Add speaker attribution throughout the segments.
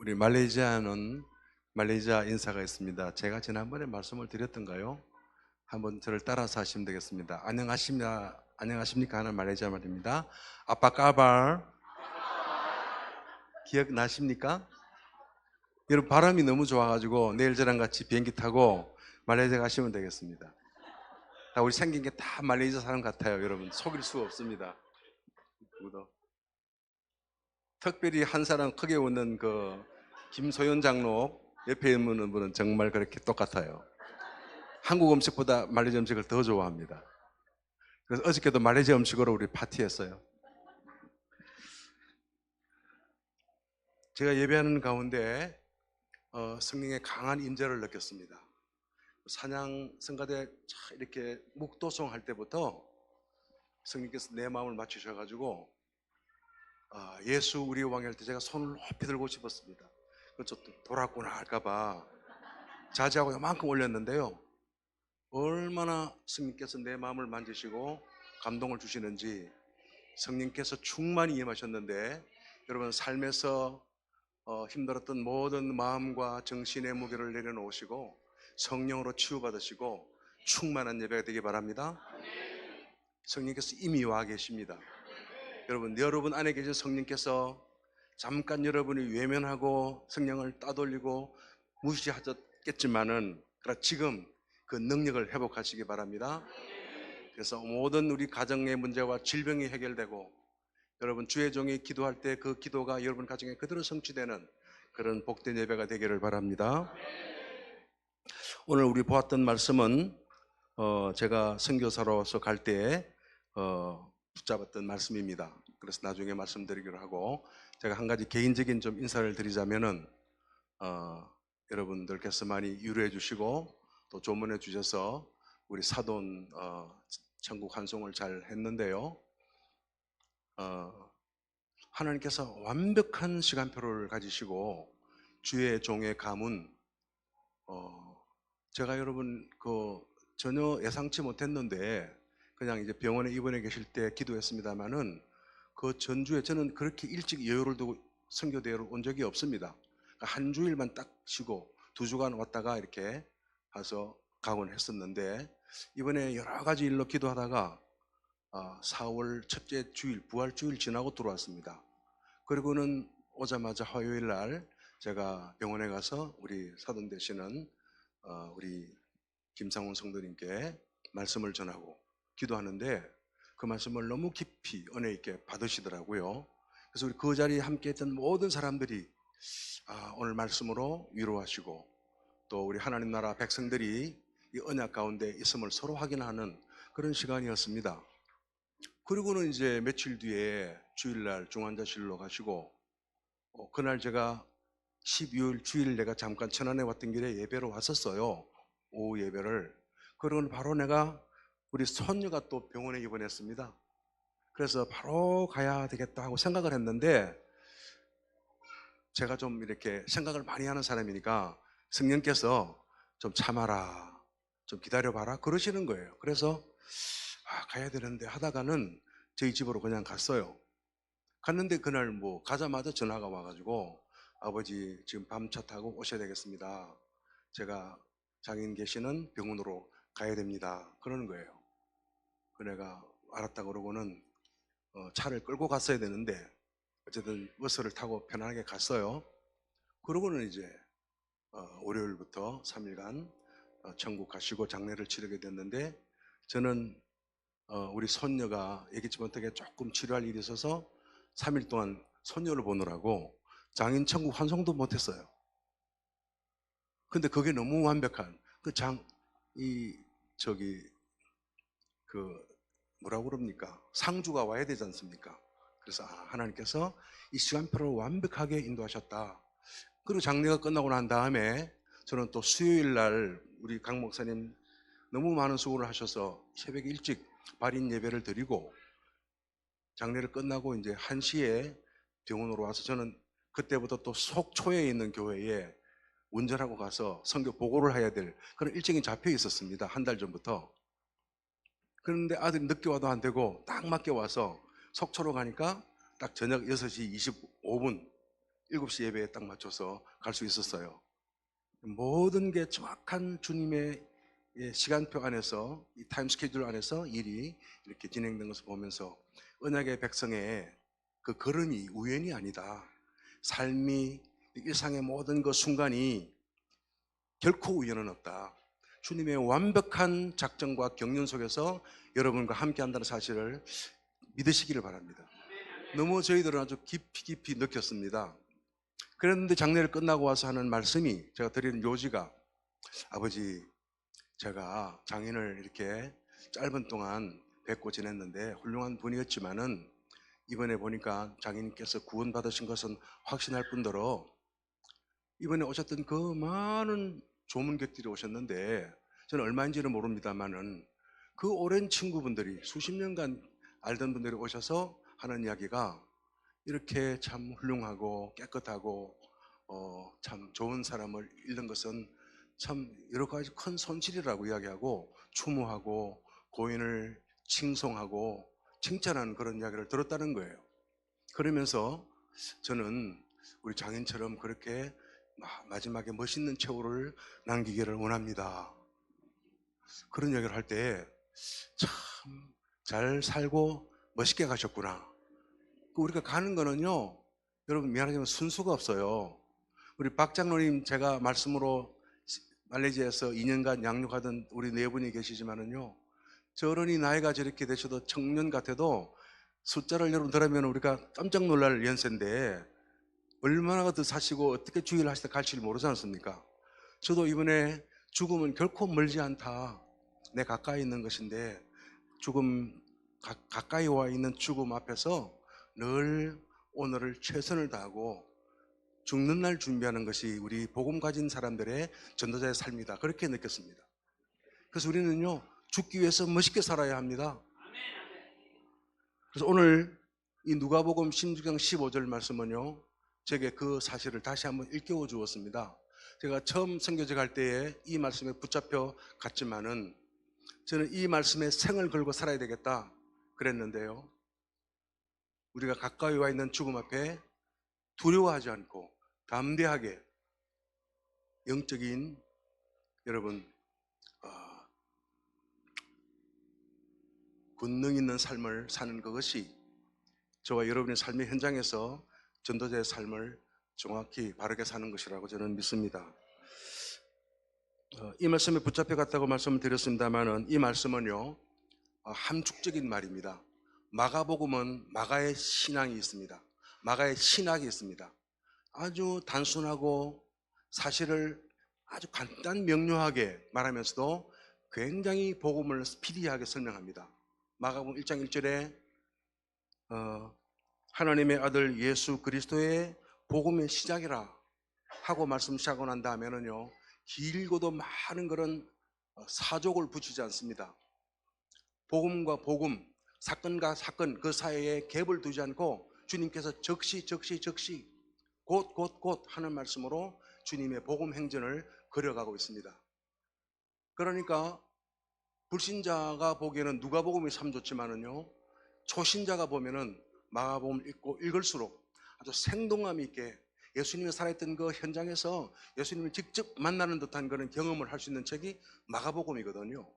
Speaker 1: 우리 말레이시아는 말레이시아 인사가 있습니다. 제가 지난번에 말씀을 드렸던가요? 한번 저를 따라서 하시면 되겠습니다. 안녕하십니까 하는 말레이시아 말입니다. 아빠 까발 기억나십니까? 여러분 바람이 너무 좋아가지고 내일 저랑 같이 비행기 타고 말레이시아 가시면 되겠습니다. 다 우리 생긴 게 다 말레이시아 사람 같아요. 여러분 속일 수가 없습니다. 누구도. 특별히 한 사람 크게 웃는 그 김소연 장로 옆에 있는 분은 정말 그렇게 똑같아요. 한국 음식보다 말레이시아 음식을 더 좋아합니다. 그래서 어저께도 말레이시아 음식으로 우리 파티했어요. 제가 예배하는 가운데 성령의 강한 임재를 느꼈습니다. 찬양 성가대 이렇게 묵도송 할 때부터 성령께서 내 마음을 맞추셔가지고 예수 우리 왕이 할 때 제가 손을 높이 들고 싶었습니다. 그저 돌았구나 할까봐 자제하고 요만큼 올렸는데요. 얼마나 성령께서 내 마음을 만지시고 감동을 주시는지 성령께서 충만히 임하셨는데 여러분 삶에서 힘들었던 모든 마음과 정신의 무게를 내려놓으시고 성령으로 치유받으시고 충만한 예배가 되기 바랍니다. 성령께서 이미 와 계십니다. 여러분 안에 계신 성령께서 잠깐 여러분이 외면하고 성령을 따돌리고 무시하셨겠지만은 지금 그 능력을 회복하시기 바랍니다. 그래서 모든 우리 가정의 문제와 질병이 해결되고 여러분 주의 종이 기도할 때 그 기도가 여러분 가정에 그대로 성취되는 그런 복된 예배가 되기를 바랍니다. 오늘 우리 보았던 말씀은 제가 선교사로서 갈 때에 붙잡았던 말씀입니다. 그래서 나중에 말씀드리기로 하고 제가 한 가지 개인적인 좀 인사를 드리자면은 여러분들께서 많이 유로해 주시고 또 조문해 주셔서 우리 사돈 천국 환송을 잘 했는데요. 하나님께서 완벽한 시간표를 가지시고 주의 종의 가문 제가 여러분 전혀 예상치 못했는데 그냥 이제 병원에 입원해 계실 때 기도했습니다마는 그 전주에 저는 그렇게 일찍 여유를 두고 선교대회를 온 적이 없습니다. 그러니까 한 주일만 딱 쉬고 2주간 왔다가 이렇게 가서 가곤 했었는데 이번에 여러 가지 일로 기도하다가 4월 첫째 주일 부활주일 지나고 들어왔습니다. 그리고는 오자마자 화요일 날 제가 병원에 가서 우리 사돈 되시는 우리 김상훈 성도님께 말씀을 전하고 기도하는데 그 말씀을 너무 깊이 은혜 있게 받으시더라고요. 그래서 우리 그 자리에 함께했던 모든 사람들이 오늘 말씀으로 위로하시고 또 우리 하나님 나라 백성들이 이 언약 가운데 있음을 서로 확인하는 그런 시간이었습니다. 그리고는 이제 며칠 뒤에 주일날 중환자실로 가시고 그날 제가 12월 주일 내가 잠깐 천안에 왔던 길에 예배로 왔었어요. 오후 예배를. 그러고는 바로 내가 우리 손녀가 또 병원에 입원했습니다. 그래서 바로 가야 되겠다 하고 생각을 했는데 제가 좀 이렇게 생각을 많이 하는 사람이니까 성령께서 좀 참아라, 좀 기다려봐라 그러시는 거예요. 그래서 가야 되는데 하다가는 저희 집으로 그냥 갔어요. 갔는데 그날 가자마자 전화가 와가지고 아버지 지금 밤차 타고 오셔야 되겠습니다. 제가 장인 계시는 병원으로 가야 됩니다. 그러는 거예요. 그 내가 알았다 그러고는 차를 끌고 갔어야 되는데 어쨌든 버스를 타고 편안하게 갔어요. 그러고는 이제 월요일부터 3일간 천국 가시고 장례를 치르게 됐는데 저는 우리 손녀가 예기치 못하게 조금 치료할 일이 있어서 3일 동안 손녀를 보느라고 장인 천국 환송도 못했어요. 근데 그게 너무 완벽한 뭐라고 그럽니까? 상주가 와야 되지 않습니까? 그래서 하나님께서 이 시간표를 완벽하게 인도하셨다. 그리고 장례가 끝나고 난 다음에 저는 또 수요일 날 우리 강 목사님 너무 많은 수고를 하셔서 새벽 일찍 발인 예배를 드리고 장례를 끝나고 이제 1시에 병원으로 와서 저는 그때부터 또 속초에 있는 교회에 운전하고 가서 선교 보고를 해야 될 그런 일정이 잡혀 있었습니다. 한 달 전부터. 그런데 아들이 늦게 와도 안 되고 딱 맞게 와서 속초로 가니까 딱 저녁 6시 25분 7시 예배에 딱 맞춰서 갈 수 있었어요. 모든 게 정확한 주님의 시간표 안에서, 이 타임 스케줄 안에서 일이 이렇게 진행된 것을 보면서 언약의 백성의 그 걸음이 우연이 아니다. 삶이, 일상의 모든 그 순간이 결코 우연은 없다. 주님의 완벽한 작정과 경륜 속에서 여러분과 함께 한다는 사실을 믿으시기를 바랍니다. 너무 저희들은 아주 깊이 느꼈습니다. 그랬는데 장례를 끝나고 와서 하는 말씀이, 제가 드리는 요지가, 아버지, 제가 장인을 이렇게 짧은 동안 뵙고 지냈는데 훌륭한 분이었지만은 이번에 보니까 장인께서 구원받으신 것은 확신할 뿐더러 이번에 오셨던 그 많은 조문객들이 오셨는데, 저는 얼마인지는 모릅니다만은 그 오랜 친구분들이, 수십 년간 알던 분들이 오셔서 하는 이야기가 이렇게 참 훌륭하고 깨끗하고 참 좋은 사람을 잃는 것은 참 여러 가지 큰 손실이라고 이야기하고, 추모하고 고인을 칭송하고 칭찬하는 그런 이야기를 들었다는 거예요. 그러면서 저는 우리 장인처럼 그렇게 마지막에 멋있는 최후를 남기기를 원합니다. 그런 이야기를 할 때 참 잘 살고 멋있게 가셨구나. 우리가 가는 거는요, 여러분 미안하지만 순수가 없어요. 우리 박 장로님, 제가 말씀으로 말레이시아에서 2년간 양육하던 우리 네 분이 계시지만은요, 저런이 나이가 저렇게 되셔도 청년 같아도 숫자를 여러분 들으면 우리가 깜짝 놀랄 연세인데 얼마나 더 사시고 어떻게 주의를 하시다 갈지를 모르지 않습니까? 저도 이번에 죽음은 결코 멀지 않다, 내 가까이 있는 것인데, 죽음, 가까이 와 있는 죽음 앞에서 늘 오늘을 최선을 다하고 죽는 날 준비하는 것이 우리 복음 가진 사람들의 전도자의 삶이다, 그렇게 느꼈습니다. 그래서 우리는요, 죽기 위해서 멋있게 살아야 합니다. 그래서 오늘 이 누가복음 16장 15절 말씀은요, 제게 그 사실을 다시 한번 일깨워 주었습니다. 제가 처음 선교제 갈 때에 이 말씀에 붙잡혀 갔지만은 저는 이 말씀에 생을 걸고 살아야 되겠다 그랬는데요, 우리가 가까이 와 있는 죽음 앞에 두려워하지 않고 담대하게 영적인, 여러분, 권능 있는 삶을 사는 그것이 저와 여러분의 삶의 현장에서 전도자의 삶을 정확히 바르게 사는 것이라고 저는 믿습니다. 이 말씀에 붙잡혀 갔다고 말씀을 드렸습니다만은 이 말씀은요, 함축적인 말입니다. 마가복음은 마가의 신앙이 있습니다. 마가의 신학이 있습니다. 아주 단순하고 사실을 아주 간단 명료하게 말하면서도 굉장히 복음을 스피디하게 설명합니다. 마가복음 1장 1절에 하나님의 아들 예수 그리스도의 복음의 시작이라 하고 말씀 시작하고 난 다음에는요, 길고도 많은 그런 사족을 붙이지 않습니다. 복음과 복음, 사건과 사건 그 사이에 갭을 두지 않고 주님께서 적시 곧 하는 말씀으로 주님의 복음 행전을 그려가고 있습니다. 그러니까 불신자가 보기에는 누가복음이 참 좋지만은요, 초신자가 보면은 마가복음을 읽고 읽을수록 아주 생동감 있게 예수님이 살아있던 그 현장에서 예수님을 직접 만나는 듯한 그런 경험을 할 수 있는 책이 마가복음이거든요.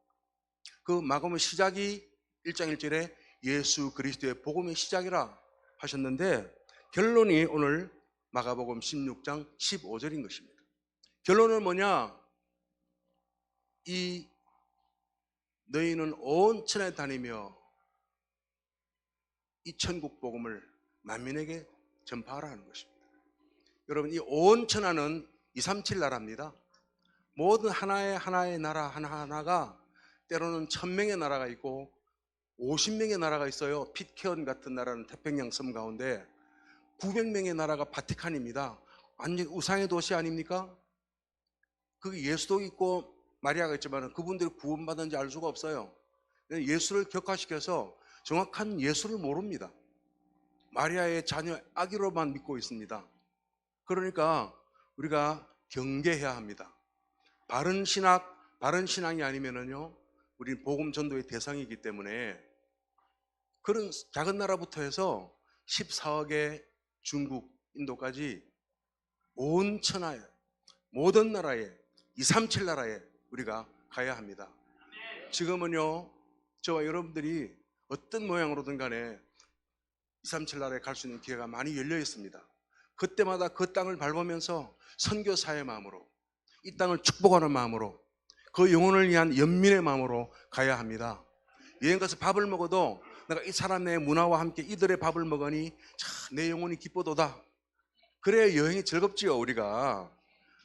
Speaker 1: 그 마가복음 시작이 1장 1절에 예수 그리스도의 복음의 시작이라 하셨는데, 결론이 오늘 마가복음 16장 15절인 것입니다. 결론은 뭐냐? 이 너희는 온 천하에 다니며 이 천국 복음을 만민에게 전파하라 하는 것입니다. 여러분, 이 온 천하는 237 나라입니다. 모든 하나의 나라 하나하나가 때로는 1000명의 나라가 있고 50명의 나라가 있어요. 핏케언 같은 나라는 태평양 섬 가운데 900명의 나라가 바티칸입니다. 완전 우상의 도시 아닙니까? 그 예수도 있고 마리아가 있지만 그분들이 구원받은지 알 수가 없어요. 예수를 격화시켜서 정확한 예수를 모릅니다. 마리아의 자녀 아기로만 믿고 있습니다. 그러니까 우리가 경계해야 합니다. 바른 신앙이 아니면은요, 우리 복음 전도의 대상이기 때문에 그런 작은 나라부터 해서 14억의 중국, 인도까지 온 천하에, 모든 나라에, 237 나라에 우리가 가야 합니다. 지금은요, 저와 여러분들이 어떤 모양으로든 간에 237 나라에 갈 수 있는 기회가 많이 열려 있습니다. 그때마다 그 땅을 밟으면서 선교사의 마음으로, 이 땅을 축복하는 마음으로, 그 영혼을 위한 연민의 마음으로 가야 합니다. 여행 가서 밥을 먹어도 내가 이 사람의 문화와 함께 이들의 밥을 먹으니 참 내 영혼이 기뻐도다. 그래야 여행이 즐겁지요. 우리가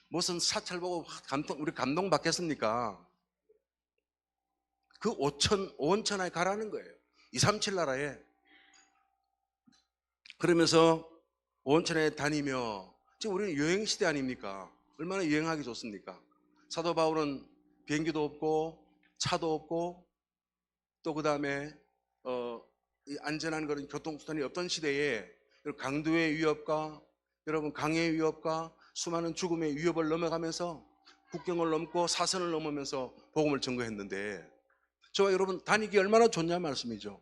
Speaker 1: 무슨 사찰 보고 우리 감동 받겠습니까? 그 온천하에 가라는 거예요. 237 나라에. 그러면서 온천에 다니며, 지금 우리는 여행 시대 아닙니까? 얼마나 여행하기 좋습니까? 사도 바울은 비행기도 없고 차도 없고 또 그 다음에 안전한 그런 교통수단이 없던 시대에 강도의 위협과 여러분 강의 위협과 수많은 죽음의 위협을 넘어가면서 국경을 넘고 사선을 넘으면서 복음을 전거했는데, 저와 여러분 다니기 얼마나 좋냐 말씀이죠.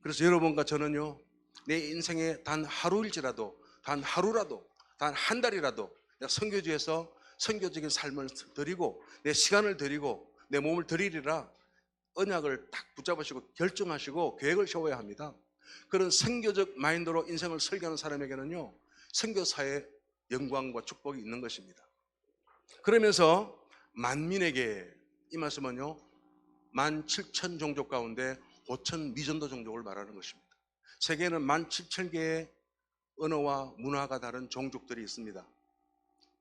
Speaker 1: 그래서 여러분과 저는요, 내 인생에 단 하루일지라도, 단 하루라도, 단 한 달이라도 선교지에서 선교적인 삶을 드리고 내 시간을 드리고 내 몸을 드리리라 언약을 딱 붙잡으시고 결정하시고 계획을 세워야 합니다. 그런 선교적 마인드로 인생을 설계하는 사람에게는요, 선교사의 영광과 축복이 있는 것입니다. 그러면서 만민에게, 이 말씀은요 17,000 종족 가운데 5,000 미전도 종족을 말하는 것입니다. 세계에는 17,000개의 언어와 문화가 다른 종족들이 있습니다.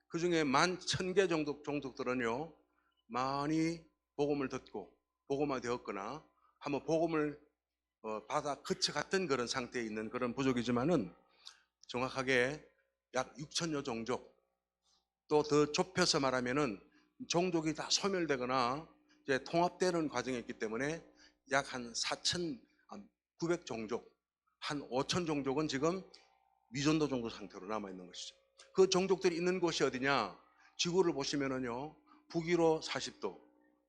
Speaker 1: 그 중에 11,000개 종족들은요 많이 복음을 듣고 복음화되었거나 한번 복음을 받아 그쳐갔던 그런 상태에 있는 그런 부족이지만은, 정확하게 약 6,000여 종족, 또 더 좁혀서 말하면은 종족이 다 소멸되거나 이제 통합되는 과정이 있기 때문에 약 한 4,900 종족, 한 5,000 종족은 지금 미전도 종족 상태로 남아있는 것이죠. 그 종족들이 있는 곳이 어디냐? 지구를 보시면은요, 북위로 40도,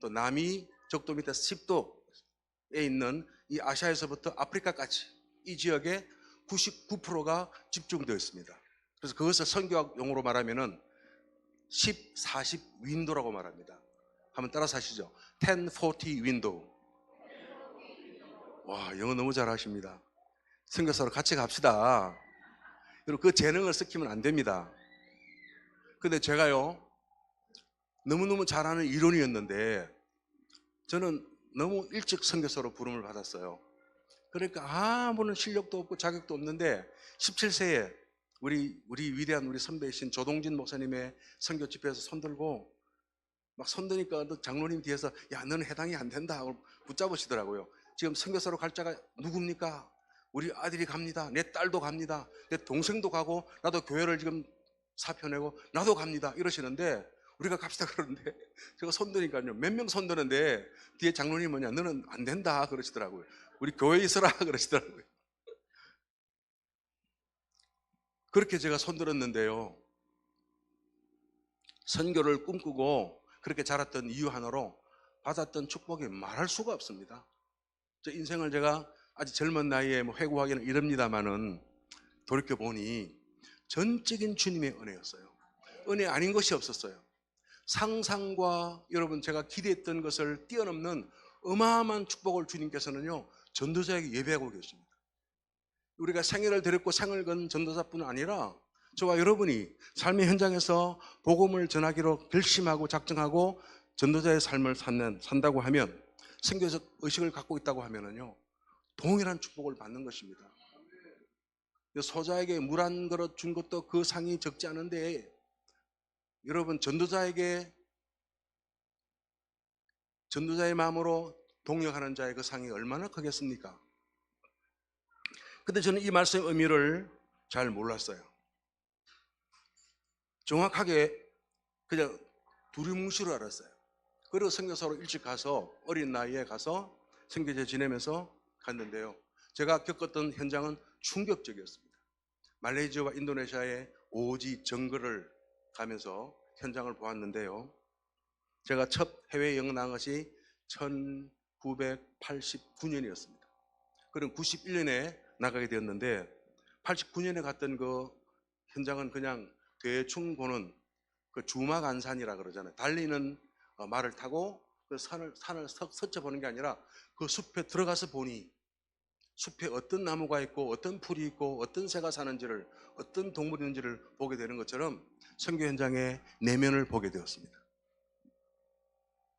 Speaker 1: 또 남위 적도 밑에 10도에 있는 이 아시아에서부터 아프리카까지 이 지역에 99%가 집중되어 있습니다. 그래서 그것을 선교학 용어로 말하면은 10, 40 윈도라고 말합니다. 한번 따라서 하시죠. 10, 40 윈도우. 와, 영어 너무 잘하십니다. 선교사로 같이 갑시다. 그리고 그 재능을 섞이면 안 됩니다. 근데 제가요, 너무너무 잘하는 이론이었는데 저는 너무 일찍 선교사로 부름을 받았어요. 그러니까 아무런 실력도 없고 자격도 없는데 17세에 우리 위대한 우리 선배이신 조동진 목사님의 선교 집회에서 손들고 막 손드니까 장로님 뒤에서 야, 너는 해당이 안 된다 하고 붙잡으시더라고요. 지금 선교사로 갈 자가 누굽니까? 우리 아들이 갑니다. 내 딸도 갑니다. 내 동생도 가고 나도 교회를 지금 사표내고 나도 갑니다. 이러시는데 우리가 갑시다 그러는데 제가 손드니까요, 몇 명 손드는데 뒤에 장로님 뭐냐, 너는 안 된다 그러시더라고요. 우리 교회에 있어라 그러시더라고요. 그렇게 제가 손들었는데요, 선교를 꿈꾸고 그렇게 자랐던 이유 하나로 받았던 축복이 말할 수가 없습니다. 저 인생을 제가 아직 젊은 나이에 회고하기는 이릅니다만은 돌이켜보니 전적인 주님의 은혜였어요. 은혜 아닌 것이 없었어요. 상상과 여러분 제가 기대했던 것을 뛰어넘는 어마어마한 축복을 주님께서는요 전도자에게 예배하고 계십니다. 우리가 생애를 드렸고 생을 건 전도자뿐 아니라 저와 여러분이 삶의 현장에서 복음을 전하기로 결심하고 작정하고 전도자의 삶을 산다고 하면, 선교적 의식을 갖고 있다고 하면은요 동일한 축복을 받는 것입니다. 소자에게 물 한 그릇 준 것도 그 상이 적지 않은데, 여러분 전도자의 마음으로 동역하는 자의 그 상이 얼마나 크겠습니까? 근데 저는 이 말씀의 의미를 잘 몰랐어요. 정확하게 그냥 두리뭉실을 알았어요. 그리고 선교사로 일찍 가서 어린 나이에 가서 선교제 지내면서 갔는데요, 제가 겪었던 현장은 충격적이었습니다. 말레이시아와 인도네시아의 오지 정글을 가면서 현장을 보았는데요, 제가 첫 해외여행 나간 것이 1989년이었습니다. 그럼 91년에 나가게 되었는데 89년에 갔던 그 현장은 그냥 대충 보는 그 주마간산이라 그러잖아요. 달리는 말을 타고 그 산을 스쳐보는 게 아니라 그 숲에 들어가서 보니 숲에 어떤 나무가 있고 어떤 풀이 있고 어떤 새가 사는지를, 어떤 동물이 있는지를 보게 되는 것처럼 선교 현장의 내면을 보게 되었습니다.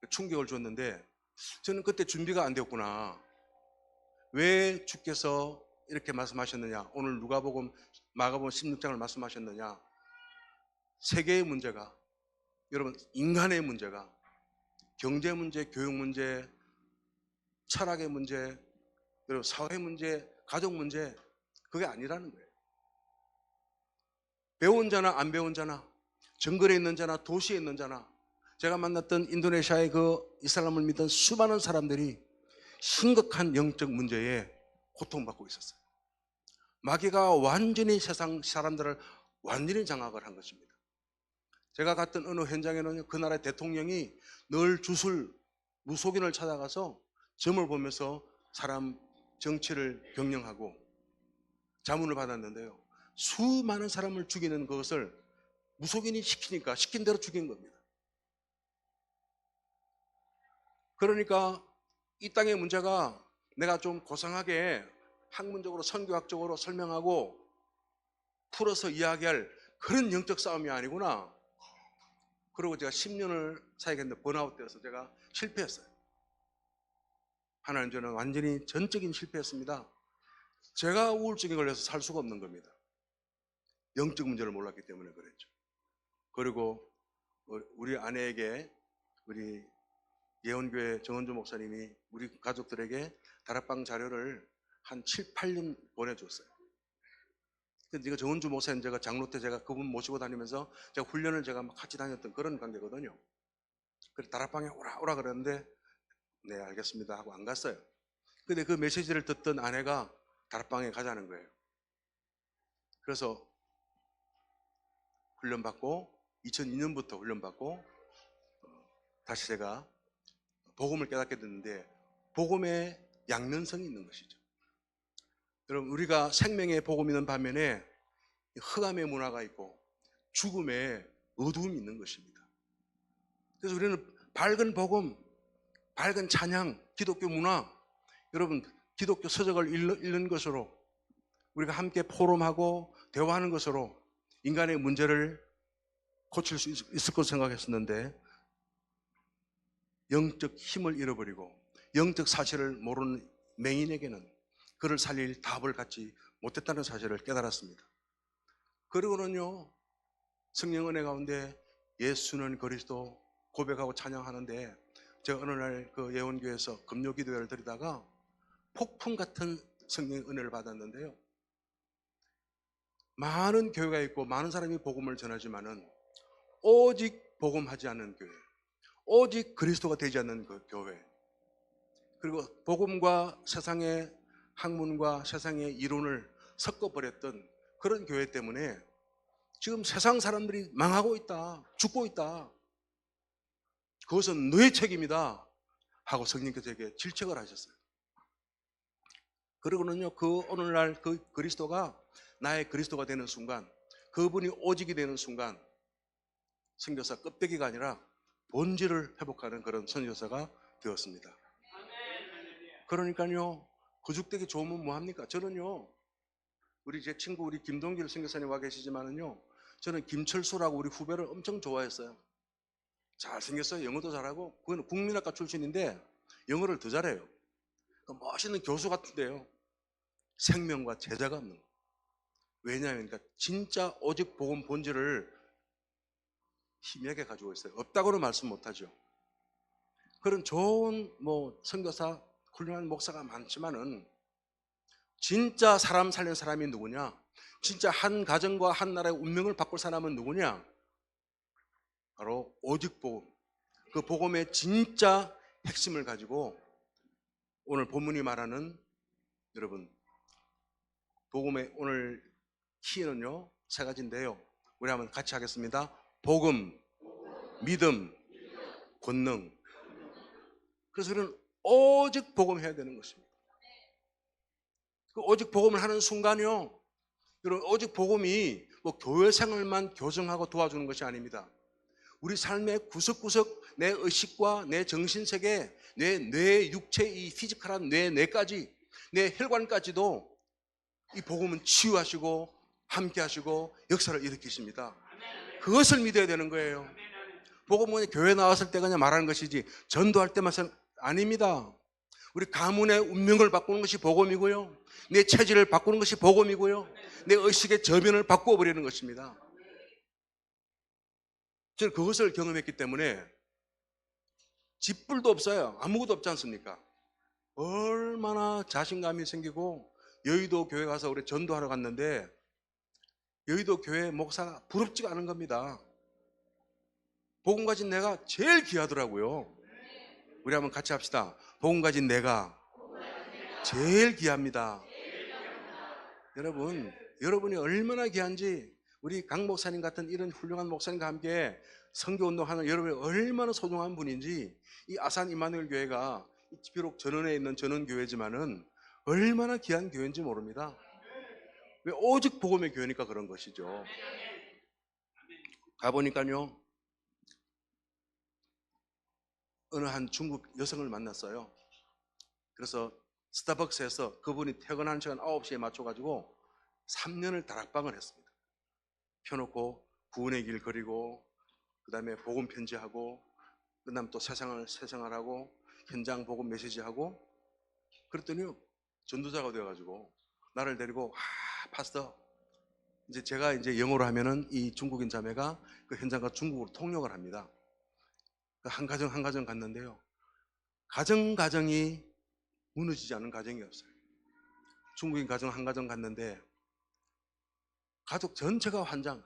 Speaker 1: 충격을 줬는데 저는 그때 준비가 안 되었구나. 왜 주께서 이렇게 말씀하셨느냐, 오늘 누가복음 마가복음 16장을 말씀하셨느냐. 세계의 문제가, 여러분 인간의 문제가, 경제 문제, 교육 문제, 철학의 문제, 여러분 사회 문제, 가족 문제, 그게 아니라는 거예요. 배운 자나 안 배운 자나, 정글에 있는 자나 도시에 있는 자나, 제가 만났던 인도네시아의 그 이슬람을 믿던 수많은 사람들이 심각한 영적 문제에 고통받고 있었어요. 마귀가 완전히 세상 사람들을 완전히 장악을 한 것입니다. 제가 갔던 어느 현장에는 그 나라의 대통령이 늘 주술 무속인을 찾아가서 점을 보면서 사람 정치를 경영하고 자문을 받았는데요, 수많은 사람을 죽이는 그것을 무속인이 시키니까 시킨 대로 죽인 겁니다. 그러니까 이 땅의 문제가 내가 좀 고상하게 학문적으로 선교학적으로 설명하고 풀어서 이야기할 그런 영적 싸움이 아니구나. 그리고 제가 10년을 사역했는데 번아웃 되어서 제가 실패했어요. 하나님, 저는 완전히 전적인 실패했습니다. 제가 우울증에 걸려서 살 수가 없는 겁니다. 영적 문제를 몰랐기 때문에 그랬죠. 그리고 우리 아내에게 우리 예원교회 정은주 목사님이 우리 가족들에게 다락방 자료를 한 7, 8년 보내줬어요. 근데 이거 정은주 목사님, 제가 장로 때 제가 그분 모시고 다니면서 제가 훈련을 제가 막 같이 다녔던 그런 관계거든요. 그래서 다락방에 오라 그랬는데 네 알겠습니다 하고 안 갔어요. 근데 그 메시지를 듣던 아내가 다락방에 가자는 거예요. 그래서 훈련받고 2002년부터 훈련받고 다시 제가 복음을 깨닫게 됐는데, 복음에 양면성이 있는 것이죠. 여러분, 우리가 생명의 복음이 있는 반면에 흑암의 문화가 있고 죽음의 어두움이 있는 것입니다. 그래서 우리는 밝은 복음, 밝은 찬양, 기독교 문화, 여러분 기독교 서적을 읽는 것으로 우리가 함께 포럼하고 대화하는 것으로 인간의 문제를 고칠 수 있을 것으로 생각했었는데, 영적 힘을 잃어버리고 영적 사실을 모르는 맹인에게는 그를 살릴 답을 갖지 못했다는 사실을 깨달았습니다. 그리고는요, 성령 은혜 가운데 예수는 그리스도 고백하고 찬양하는데, 제가 어느 날 그 예원교회에서 금요 기도회를 드리다가 폭풍 같은 성령의 은혜를 받았는데요, 많은 교회가 있고 많은 사람이 복음을 전하지만은 오직 복음하지 않는 교회, 오직 그리스도가 되지 않는 그 교회, 그리고 복음과 세상의 학문과 세상의 이론을 섞어버렸던 그런 교회 때문에 지금 세상 사람들이 망하고 있다, 죽고 있다, 그것은 너의 책임이다 하고 성령께서 제게 질책을 하셨어요. 그리고는요, 그 오늘날 그 그리스도가 나의 그리스도가 되는 순간, 그분이 오직이 되는 순간 선교사 껍데기가 아니라 본질을 회복하는 그런 선교사가 되었습니다. 그러니까요, 거죽되기 좋으면 뭐합니까? 저는요, 우리 제 친구 우리 김동길 선교사님 와 계시지만은요, 저는 김철수라고 우리 후배를 엄청 좋아했어요. 잘생겼어요. 영어도 잘하고. 그건 국민학과 출신인데 영어를 더 잘해요. 멋있는 교수 같은데요, 생명과 제자가 없는 거. 왜냐하면 그러니까 진짜 오직 복음 본질을 희미하게 가지고 있어요. 없다고는 말씀 못하죠. 그런 좋은 선교사, 훌륭한 목사가 많지만은 진짜 사람 살린 사람이 누구냐? 진짜 한 가정과 한 나라의 운명을 바꿀 사람은 누구냐? 바로 오직 복음. 그 복음의 진짜 핵심을 가지고 오늘 본문이 말하는, 여러분 복음의 오늘 키는요 세 가지인데요, 우리 한번 같이 하겠습니다. 복음, 믿음, 권능. 그래서 우리는 오직 복음해야 되는 것입니다. 그 오직 복음을 하는 순간요, 여러분 오직 복음이 뭐 교회 생활만 교정하고 도와주는 것이 아닙니다. 우리 삶의 구석구석 내 의식과 내 정신세계, 뇌 육체, 이 피지컬한 뇌까지, 내 혈관까지도 이 복음은 치유하시고 함께하시고 역사를 일으키십니다. 그것을 믿어야 되는 거예요. 복음은 교회 나왔을 때 그냥 말하는 것이지 전도할 때만 아닙니다. 우리 가문의 운명을 바꾸는 것이 복음이고요, 내 체질을 바꾸는 것이 복음이고요, 내 의식의 저변을 바꾸어 버리는 것입니다. 저는 그것을 경험했기 때문에 짓불도 없어요. 아무것도 없지 않습니까? 얼마나 자신감이 생기고, 여의도 교회 가서 우리 전도하러 갔는데 여의도 교회 목사가 부럽지가 않은 겁니다. 복음 가진 내가 제일 귀하더라고요. 우리 한번 같이 합시다. 복음 가진 내가 제일 귀합니다. 여러분이 얼마나 귀한지, 우리 강 목사님 같은 이런 훌륭한 목사님과 함께 선교운동하는 여러분이 얼마나 소중한 분인지, 이 아산 이마누엘 교회가 비록 전원에 있는 전원교회지만은 얼마나 귀한 교회인지 모릅니다. 왜? 오직 복음의 교회니까 그런 것이죠. 가보니까요, 어느 한 중국 여성을 만났어요. 그래서 스타벅스에서 그분이 퇴근하는 시간 9시에 맞춰가지고 3년을 다락방을 했습니다. 펴놓고 구원의 길 그리고, 그 다음에 복음 편지하고, 그 다음 또 새생활하고, 현장 복음 메시지하고. 그랬더니 전도자가 되어가지고 나를 데리고, 파스터, 이제 제가 이제 영어로 하면은 이 중국인 자매가 그 현장과 중국어로 통역을 합니다. 한 가정 갔는데요, 가정이 무너지지 않은 가정이 없어요. 중국인 가정 한 가정 갔는데 가족 전체가 환장.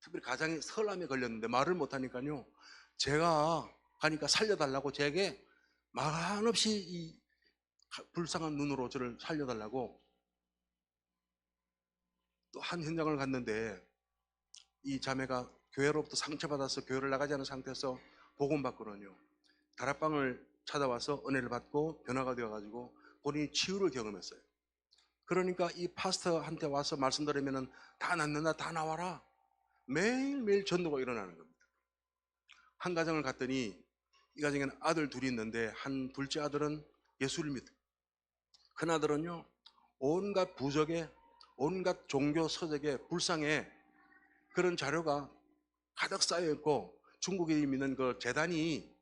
Speaker 1: 특별히 가장이 설암에 걸렸는데 말을 못하니까요, 제가 가니까 살려달라고 제게 말 없이 이 불쌍한 눈으로 저를 살려달라고. 또 한 현장을 갔는데 이 자매가 교회로부터 상처받아서 교회를 나가지 않은 상태에서 복음 받거든요. 다락방을 찾아와서 은혜를 받고 변화가 되어가지고 본인이 치유를 경험했어요. 그러니까 이 파스터한테 와서 말씀 드리면은 다 낫는다, 다 나와라, 매일매일 전도가 일어나는 겁니다. 한 가정을 갔더니 이 가정에는 아들 둘이 있는데, 한 둘째 아들은 예수를 믿어요. 큰 아들은요, 온갖 부적에, 온갖 종교 서적에, 불상에 그런 자료가 가득 쌓여 있고, 중국인이 믿는 그 재단이,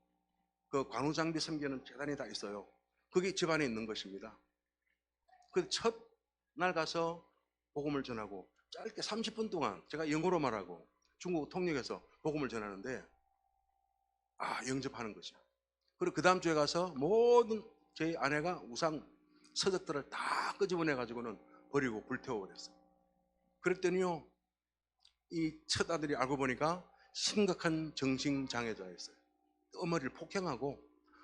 Speaker 1: 그 관우장비 섬기는 재단이 다 있어요. 그게 집안에 있는 것입니다. 그 첫날 가서 복음을 전하고 짧게 30분 동안 제가 영어로 말하고 중국어 통역해서 복음을 전하는데, 영접하는 거죠. 그리고 그 다음 주에 가서 모든 저희 아내가 우상 서적들을 다 끄집어내 가지고는 버리고 불태워버렸어요. 그랬더니요, 이 첫 아들이 알고 보니까 심각한 정신장애자였어요. 어머니를 폭행하고,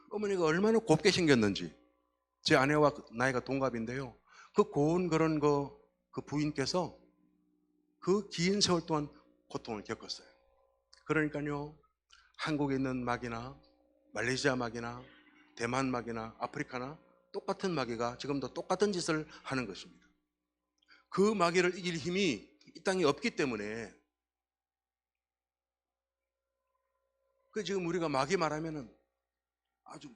Speaker 1: 어머니가 얼마나 곱게 생겼는지, 제 아내와 나이가 동갑인데요, 그 고운 그런 그 부인께서 그 긴 세월 동안 고통을 겪었어요. 그러니까요, 한국에 있는 마귀나 말레이시아 마귀나 대만 마귀나 아프리카나 똑같은 마귀가 지금도 똑같은 짓을 하는 것입니다. 그 마귀를 이길 힘이 이 땅에 없기 때문에, 그 지금 우리가 마귀 말하면은 아주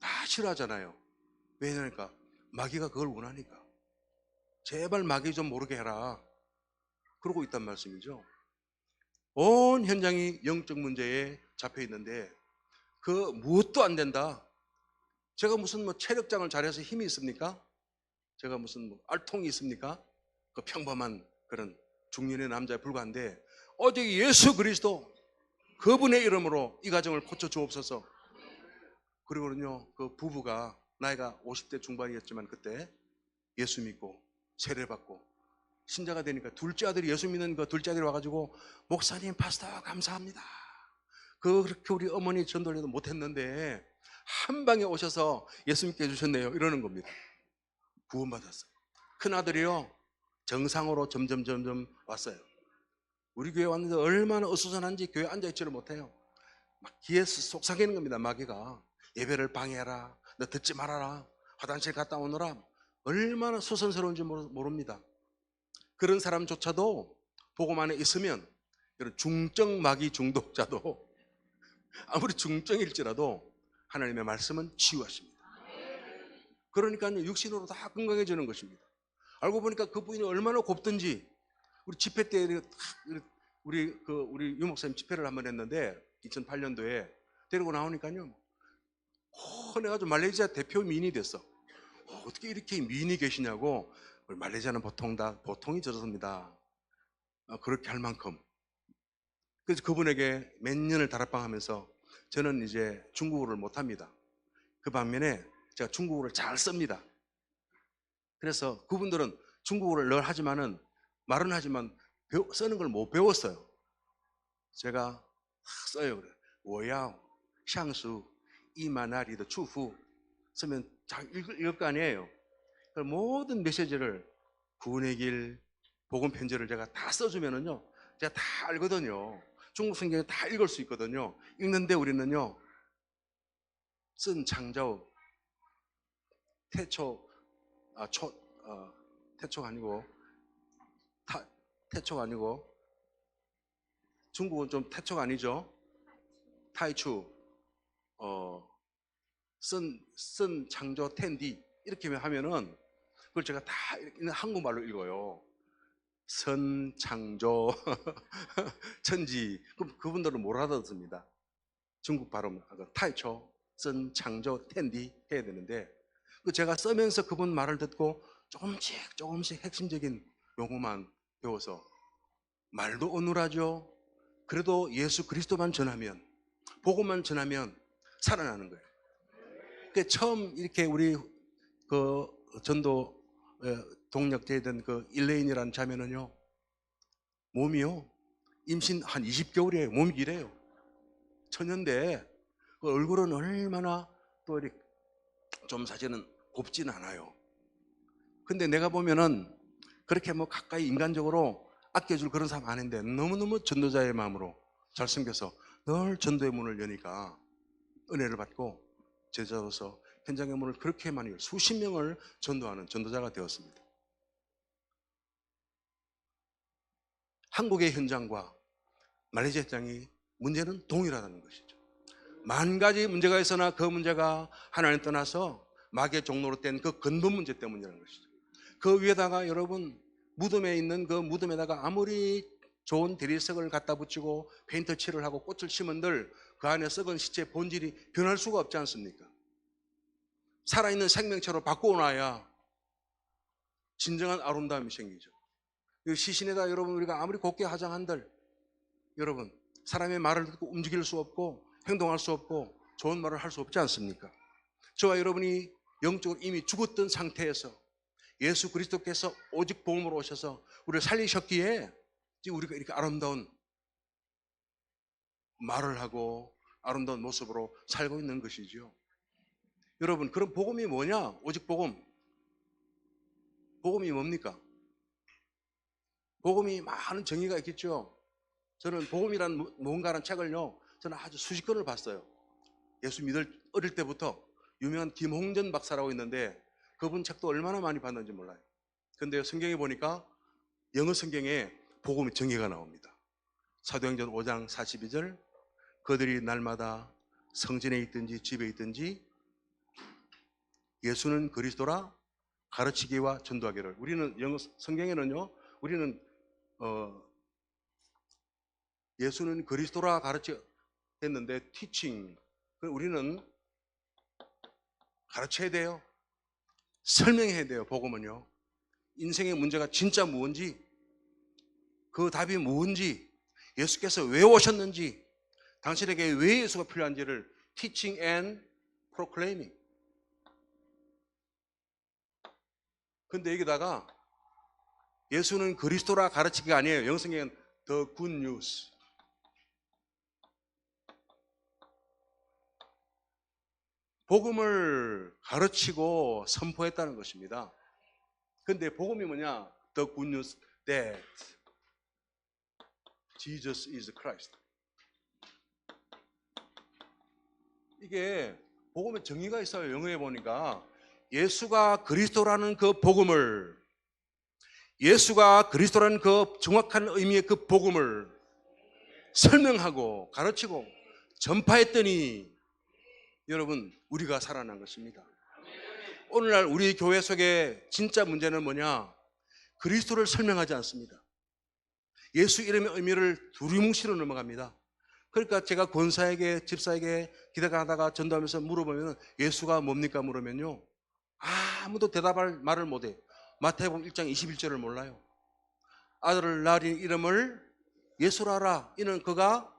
Speaker 1: 다 싫어하잖아요. 왜냐니까 마귀가 그걸 원하니까. 제발 마귀 좀 모르게 해라, 그러고 있단 말씀이죠. 온 현장이 영적 문제에 잡혀 있는데 그 무엇도 안 된다. 제가 무슨 체력장을 잘해서 힘이 있습니까? 제가 무슨 알통이 있습니까? 그 평범한 그런 중년의 남자에 불과한데, 오직 예수 그리스도 그분의 이름으로 이 가정을 고쳐 주옵소서. 그리고는요, 그 부부가 나이가 50대 중반이었지만 그때 예수 믿고 세례받고 신자가 되니까, 둘째 아들이 예수 믿는 그 둘째 아들이 와가지고, 목사님, 파스터 감사합니다, 그렇게 우리 어머니 전도를 해도 못했는데 한 방에 오셔서 예수 믿게 해주셨네요, 이러는 겁니다. 구원받았어요. 큰 아들이요, 정상으로 점점 왔어요. 우리 교회 왔는데 얼마나 어수선한지 교회 앉아있지를 못해요. 막 귀에 속삭이는 겁니다, 마귀가. 예배를 방해해라, 너 듣지 말아라, 화장실 갔다 오너라. 얼마나 수선스러운지 모릅니다. 그런 사람조차도 복음 안에 있으면 이런 중증 마귀 중독자도 아무리 중증일지라도 하나님의 말씀은 치유하십니다. 그러니까요, 육신으로 다 건강해지는 것입니다. 알고 보니까 그 부인이 얼마나 곱든지 우리 집회 때 우리 유 목사님 집회를 한번 했는데 2008년도에 데리고 나오니까요, 헌해가지고 말레이시아 대표 미인이 됐어. 어떻게 이렇게 미인이 계시냐고. 말레이시아는 보통 다 보통이 저렇습니다. 그렇게 할 만큼. 그래서 그분에게 몇 년을 다락방하면서 저는 이제 중국어를 못합니다. 그 반면에 제가 중국어를 잘 씁니다. 그래서 그분들은 중국어를 늘 하지만은 말은 하지만 쓰는 걸 못 배웠어요. 제가 써요. 그래. 我要像素이마나리的祝福 쓰면 잘 읽을 거 아니에요. 모든 메시지를 구원의 길, 복음 편지를 제가 다 써주면은요, 제가 다 알거든요. 중국 성경에 다 읽을 수 있거든요. 읽는데 우리는요, 쓴 창조 태초 태초가 아니고 태초가 아니고 중국은 좀 태초가 아니죠. 타이추 쓴 창조 텐디 이렇게 하면은 그걸 제가 다 한국말로 읽어요. 선 창조 천지. 그럼 그분들은 못 알아듣습니다. 중국 발음 타이초 선 창조 텐디 해야 되는데 제가 쓰면서 그분 말을 듣고 조금씩 핵심적인 용어만 배워서 말도 어눌하죠. 그래도 예수 그리스도만 전하면, 복음만 전하면 살아나는 거예요. 그러니까 처음 이렇게 우리 그 전도 동력제된 그 일레인이라는 자매는요, 몸이요, 임신 한 20개월이에요. 몸이 이래요. 처녀인데 그 얼굴은 얼마나 또 이렇게 좀 사실은 곱진 않아요. 근데 내가 보면은 그렇게 뭐 가까이 인간적으로 아껴줄 그런 사람 아닌데 너무너무 전도자의 마음으로 잘 섬겨서 늘 전도의 문을 여니까 은혜를 받고 제자로서 현장의 문을 그렇게 많이 수십 명을 전도하는 전도자가 되었습니다. 한국의 현장과 말레이시아 현장이 문제는 동일하다는 것이죠. 만 가지 문제가 있으나 그 문제가 하나님 떠나서 마귀의 종로로 된 그 근본 문제 때문이라는 것이죠. 그 위에다가 여러분 무덤에 있는 그 무덤에다가 아무리 좋은 대리석을 갖다 붙이고 페인트 칠을 하고 꽃을 심은들 그 안에 썩은 시체의 본질이 변할 수가 없지 않습니까? 살아있는 생명체로 바꾸어놔야 진정한 아름다움이 생기죠. 시신에다 여러분 우리가 아무리 곱게 화장한들 여러분 사람의 말을 듣고 움직일 수 없고 행동할 수 없고 좋은 말을 할 수 없지 않습니까? 저와 여러분이 영적으로 이미 죽었던 상태에서 예수 그리스도께서 오직 복음으로 오셔서 우리를 살리셨기에 우리가 이렇게 아름다운 말을 하고 아름다운 모습으로 살고 있는 것이죠. 여러분 그럼 복음이 뭐냐? 오직 복음. 복음이 뭡니까? 복음이 많은 정의가 있겠죠. 저는 복음이란 뭔가라는 책을요, 저는 아주 수십 권을 봤어요. 예수 믿을 어릴 때부터 유명한 김홍전 박사라고 있는데 그분 책도 얼마나 많이 봤는지 몰라요. 근데 성경에 보니까 영어 성경에 복음의 정의가 나옵니다. 사도행전 5장 42절 그들이 날마다 성전에 있든지 집에 있든지 예수는 그리스도라 가르치기와 전도하기를. 우리는 영어 성경에는요, 우리는 예수는 그리스도라 가르쳤는데 teaching, 우리는 가르쳐야 돼요. 설명해야 돼요. 복음은요, 인생의 문제가 진짜 무엇인지, 그 답이 무엇인지, 예수께서 왜 오셨는지, 당신에게 왜 예수가 필요한지를 teaching and proclaiming. 근데 여기다가 예수는 그리스도라 가르치기가 아니에요. 영성경은 the good news. 복음을 가르치고 선포했다는 것입니다. 근데 복음이 뭐냐? The good news that Jesus is Christ. 이게 복음의 정의가 있어요. 영어에 보니까 예수가 그리스도라는 그 복음을 예수가 그리스도라는 그 정확한 의미의 그 복음을 설명하고 가르치고 전파했더니 여러분 우리가 살아난 것입니다. 오늘날 우리 교회 속에 진짜 문제는 뭐냐? 그리스도를 설명하지 않습니다. 예수 이름의 의미를 두리뭉실로 넘어갑니다. 그러니까 제가 권사에게 집사에게 기도하다가 전도하면서 물어보면 예수가 뭡니까 물으면요 아무도 대답할 말을 못해. 마태복음 1장 21절을 몰라요. 아들을 낳으린 이름을 예수라 하라. 이는 그가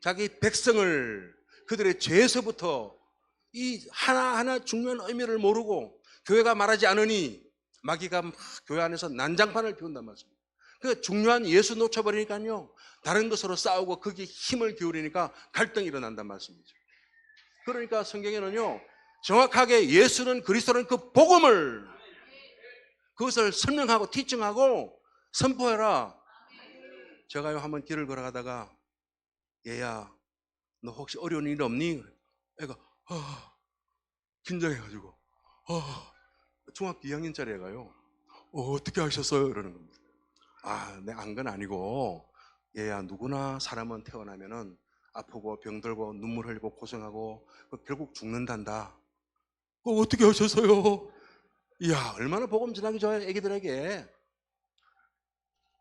Speaker 1: 자기 백성을 그들의 죄에서부터 이 하나하나 중요한 의미를 모르고 교회가 말하지 않으니 마귀가 막 교회 안에서 난장판을 피운단 말씀입니다. 그 중요한 예수 놓쳐버리니까요 다른 것으로 싸우고 거기에 힘을 기울이니까 갈등이 일어난단 말씀이죠. 그러니까 성경에는요 정확하게 예수는 그리스도는 그 복음을 그것을 설명하고 티칭하고 선포해라. 제가요 한번 길을 걸어가다가 얘야 너 혹시 어려운 일 없니? 애가 긴장해가지고 중학교 2학년짜리 애가요 어떻게 하셨어요? 이러는 겁니다. 내 안 건 아니고 얘야 누구나 사람은 태어나면은 아프고 병들고 눈물 흘리고 고생하고 결국 죽는단다. 어떻게 하셨어요? 이야 얼마나 복음 전하기 좋아요 애기들에게.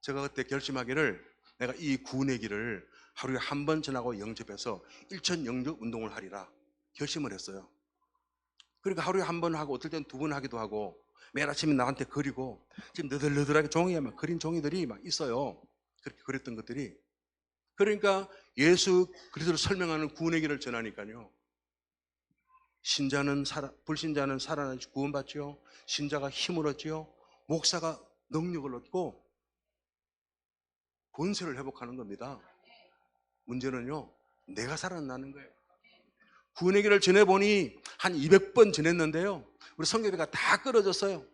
Speaker 1: 제가 그때 결심하기를 내가 이 구원의 길을 하루에 한 번 전하고 영접해서 일천 영접 운동을 하리라 결심을 했어요. 그러니까 하루에 한 번 하고 어떨 때는 두 번 하기도 하고 매일 아침에 나한테 그리고 지금 너덜너덜하게 종이에 막 그린 종이들이 막 있어요. 그렇게 그렸던 것들이. 그러니까 예수 그리스도를 설명하는 구원의 길을 전하니까요. 신자는 불신자는 살아나지 구원받지요. 신자가 힘을 얻지요. 목사가 능력을 얻고 권세를 회복하는 겁니다. 문제는요. 내가 살아나는 거예요. 구원의 길을 전해보니 한 200번 전했는데요. 우리 선교비가 다 끊어졌어요.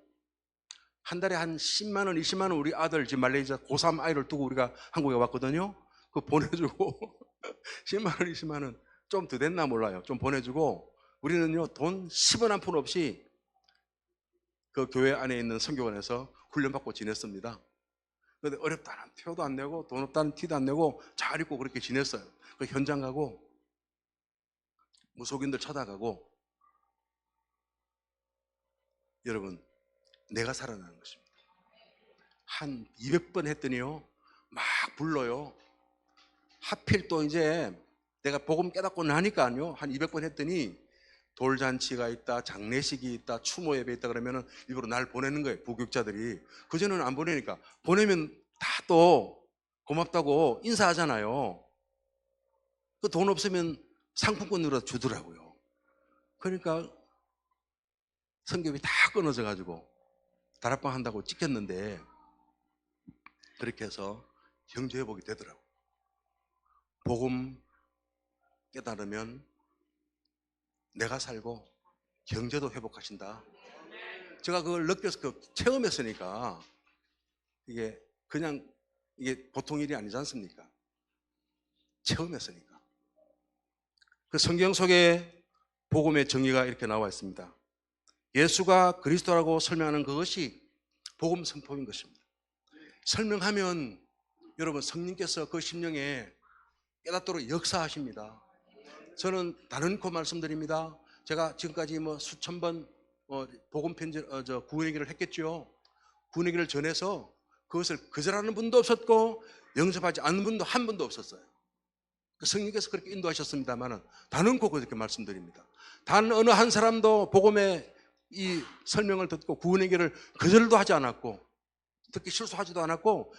Speaker 1: 한 달에 한 10만 원, 20만 원 우리 아들 지금 말레이시아 고3 아이를 두고 우리가 한국에 왔거든요. 그거 보내주고 10만 원, 20만 원 좀 더 됐나 몰라요. 좀 보내주고 우리는요 돈 10원 한 푼 없이 그 교회 안에 있는 선교원에서 훈련받고 지냈습니다. 그런데 어렵다는 티도 안 내고 돈 없다는 티도 안 내고 잘 입고 그렇게 지냈어요. 그 현장 가고 무속인들 쳐다가고 여러분 내가 살아나는 것입니다. 한 200번 했더니요 막 불러요. 하필 또 이제 내가 복음 깨닫고 나니까요 한 200번 했더니 돌잔치가 있다, 장례식이 있다, 추모 예배 있다 그러면은 일부러 날 보내는 거예요. 부교육자들이. 그전에는 안 보내니까 보내면 다 또 고맙다고 인사하잖아요. 그 돈 없으면 상품권으로 주더라고요. 그러니까 성경이 다 끊어져 가지고 다락방 한다고 찍혔는데 그렇게 해서 경제 회복이 되더라고요. 복음 깨달으면 내가 살고 경제도 회복하신다. 제가 그걸 느껴서 체험했으니까 이게 그냥 이게 보통 일이 아니지 않습니까? 체험했으니까. 그 성경 속에 복음의 정의가 이렇게 나와 있습니다. 예수가 그리스도라고 설명하는 그것이 복음 선포인 것입니다. 설명하면 여러분 성령께서 그 심령에 깨닫도록 역사하십니다. 저는 단언코 말씀드립니다. 제가 지금까지 뭐 수천 번 복음 편지 구원의 길을 했겠죠. 구원의 길을 전해서 그것을 거절하는 분도 없었고 영접하지 않는 분도 한 분도 없었어요. 성령께서 그렇게 인도하셨습니다만은 단언코 그렇게 말씀드립니다. 단 어느 한 사람도 복음의 이 설명을 듣고 구원의 길을 거절도 하지 않았고 듣기 실수하지도 않았고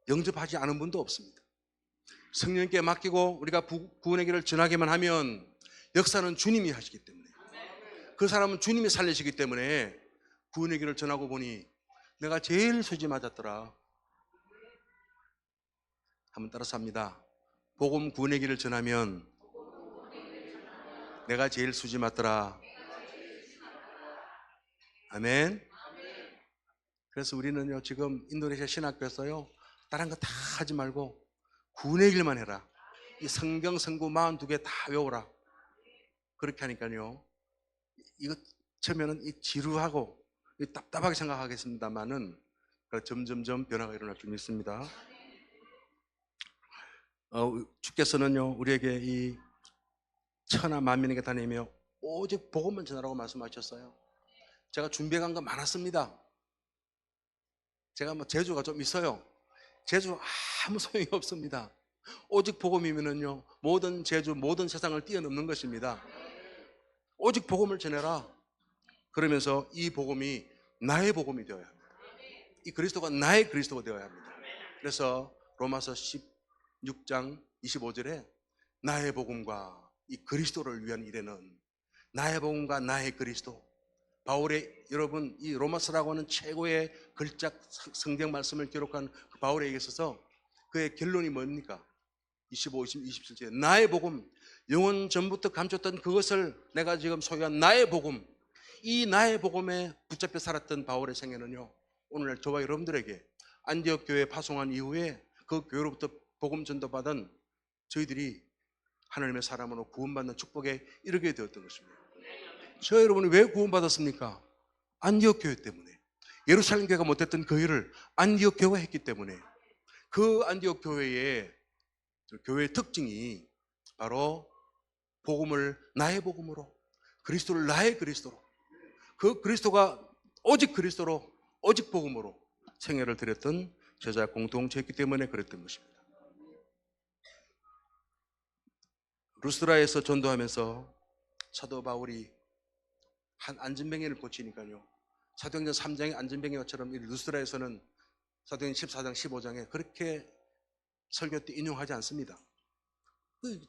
Speaker 1: 영접하지 않은 분도 없습니다. 성령께 맡기고 우리가 구원의 길을 전하기만 하면 역사는 주님이 하시기 때문에 그 사람은 주님이 살리시기 때문에 구원의 길을 전하고 보니 내가 제일 수지 맞았더라. 한번 따라서 합니다. 복음 구원의 길을 전하면 내가 제일 수지 맞더라. 아멘. 그래서 우리는요 지금 인도네시아 신학교에서요 다른 거 다 하지 말고 구원의 길만 해라. 이 성경 성구 42개 다 외워라. 그렇게 하니까요 이거 처음에는 이 지루하고 답답하게 생각하겠습니다만은 점점점 변화가 일어날 줄 믿습니다. 주께서는요 우리에게 이 천하 만민에게 다니며 오직 복음만 전하라고 말씀하셨어요. 제가 준비한 거 많았습니다. 제가 뭐 재주가 좀 있어요. 재주 아무 소용이 없습니다. 오직 복음이면은요 모든 재주, 모든 세상을 뛰어넘는 것입니다. 오직 복음을 전해라. 그러면서 이 복음이 나의 복음이 되어야 합니다. 이 그리스도가 나의 그리스도가 되어야 합니다. 그래서 로마서 16장 25절에 나의 복음과 이 그리스도를 위한 일에는 나의 복음과 나의 그리스도, 바울의 여러분 이 로마서라고 하는 최고의 걸작 성경 말씀을 기록한 그 바울에게 있어서 그의 결론이 뭡니까? 25, 27절 나의 복음, 영원 전부터 감췄던 그것을 내가 지금 소유한 나의 복음, 이 나의 복음에 붙잡혀 살았던 바울의 생애는요 오늘날 저와 여러분들에게 안디옥 교회 파송한 이후에 그 교회로부터 복음 전도받은 저희들이 하나님의 사람으로 구원받는 축복에 이르게 되었던 것입니다. 저 여러분이 왜 구원받았습니까? 안디옥 교회 때문에. 예루살렘 교회가 못했던 그 일을 안디옥 교회가 했기 때문에. 그 안디옥 교회의 특징이 바로 복음을 나의 복음으로, 그리스도를 나의 그리스도로, 그 그리스도가 오직 그리스도로, 오직 복음으로 생애를 드렸던 제자 공동체였기 때문에 그랬던 것입니다. 루스드라에서 전도하면서 사도 바울이 한 안진뱅이를 고치니까요 사도행전 3장의 안진뱅이와처럼 루스드라에서는 사도행전 14장 15장에 그렇게 설교 때 인용하지 않습니다.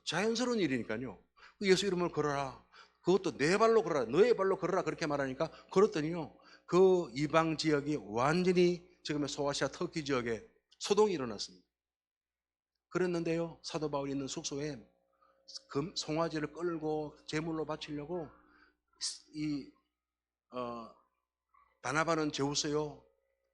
Speaker 1: 자연스러운 일이니까요. 예수 이름을 걸어라. 그것도 내 발로 걸어라. 너의 발로 걸어라. 그렇게 말하니까 걸었더니요 그 이방 지역이 완전히 지금의 소아시아 터키 지역에 소동이 일어났습니다. 그랬는데요 사도 바울이 있는 숙소에 송아지를 끌고 제물로 바치려고 이 바나바는 제우스요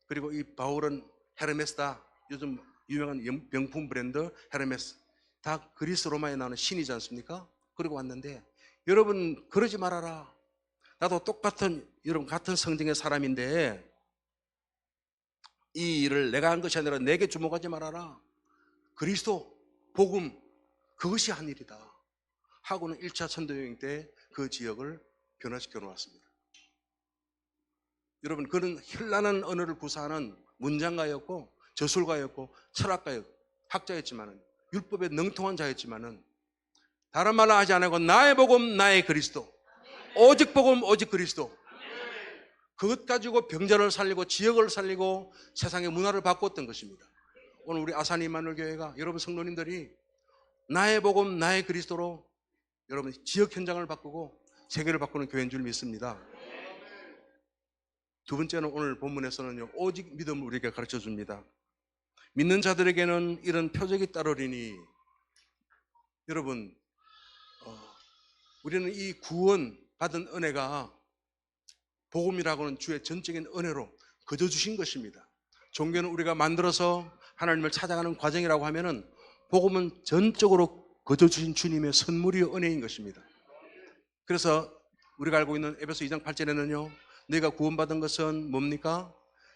Speaker 1: 그리고 이 바울은 헤르메스다. 요즘 유명한 명품 브랜드 헤르메스, 다 그리스 로마에 나오는 신이지 않습니까? 그리고 왔는데 여러분 그러지 말아라. 나도 똑같은 여러분 같은 성정의 사람인데 이 일을 내가 한 것이 아니라 내게 주목하지 말아라. 그리스도 복음 그것이 한 일이다 하고는 1차 선도여행 때 그 지역을 변화시켜 놓았습니다. 여러분 그는 현란한 언어를 구사하는 문장가였고 저술가였고 철학가였고 학자였지만은 율법에 능통한 자였지만은 다른 말을 하지 않고 나의 복음 나의 그리스도, 오직 복음 오직 그리스도, 그것 가지고 병자를 살리고 지역을 살리고 세상의 문화를 바꿨던 것입니다. 오늘 우리 아산 이마누엘 교회가 여러분 성도님들이 나의 복음 나의 그리스도로 여러분 지역 현장을 바꾸고 세계를 바꾸는 교회인 줄 믿습니다. 두 번째는 오늘 본문에서는요 오직 믿음을 우리에게 가르쳐 줍니다. 믿는 자들에게는 이런 표적이 따르리니 여러분 우리는 이 구원 받은 은혜가 복음이라고 하는 주의 전적인 은혜로 거저 주신 것입니다. 종교는 우리가 만들어서 하나님을 찾아가는 과정이라고 하면은 복음은 전적으로 거저 주신 주님의 선물이 은혜인 것입니다. 그래서 우리가 알고 있는 에베소 2장 8절에는요 너희가 구원받은 것은 뭡니까?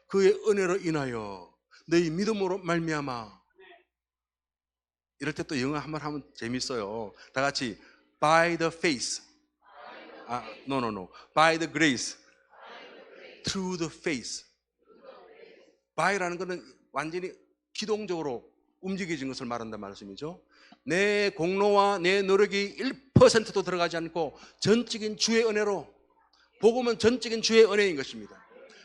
Speaker 1: 그의 은혜로 인하여 너희 믿음으로 말미암아. 이럴 때 또 영어 한번 하면 재밌어요. 다 같이 by the faith. no. by the grace. through the faith. by라는 것은 완전히 기동적으로 움직여진 것을 말한다는 말씀이죠. 내 공로와 내 노력이 1%도 들어가지 않고 전적인 주의 은혜로, 복음은 전적인 주의 은혜인 것입니다.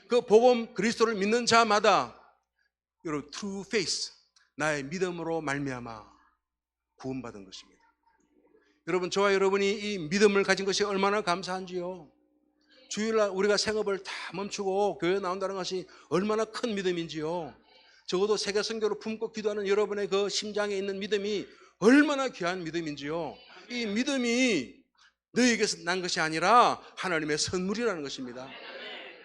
Speaker 1: 그 복음 그리스도를 믿는 자마다 여러분 true faith, 나의 믿음으로 말미암아 구원받은 것입니다. 여러분 저와 여러분이 이 믿음을 가진 것이 얼마나 감사한지요. 주일날 우리가 생업을 다 멈추고 교회 나온다는 것이 얼마나 큰 믿음인지요. 적어도 세계 선교로 품고 기도하는 여러분의 그 심장에 있는 믿음이 얼마나 귀한 믿음인지요. 이 믿음이 너희에게서 난 것이 아니라 하나님의 선물이라는 것입니다.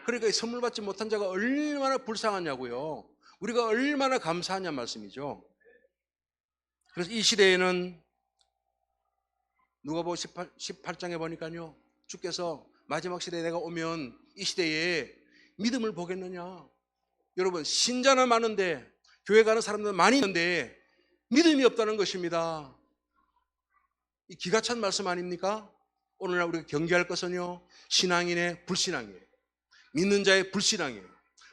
Speaker 1: 그러니까 이 선물 받지 못한 자가 얼마나 불쌍하냐고요. 우리가 얼마나 감사하냐 말씀이죠. 그래서 이 시대에는 누가복음 18장에 보니까요 주께서 마지막 시대에 내가 오면 이 시대에 믿음을 보겠느냐, 여러분, 신자는 많은데 교회 가는 사람들은 많이 있는데 믿음이 없다는 것입니다. 이 기가 찬 말씀 아닙니까? 오늘날 우리가 경계할 것은요, 신앙인의 불신앙이에요. 믿는 자의 불신앙이에요.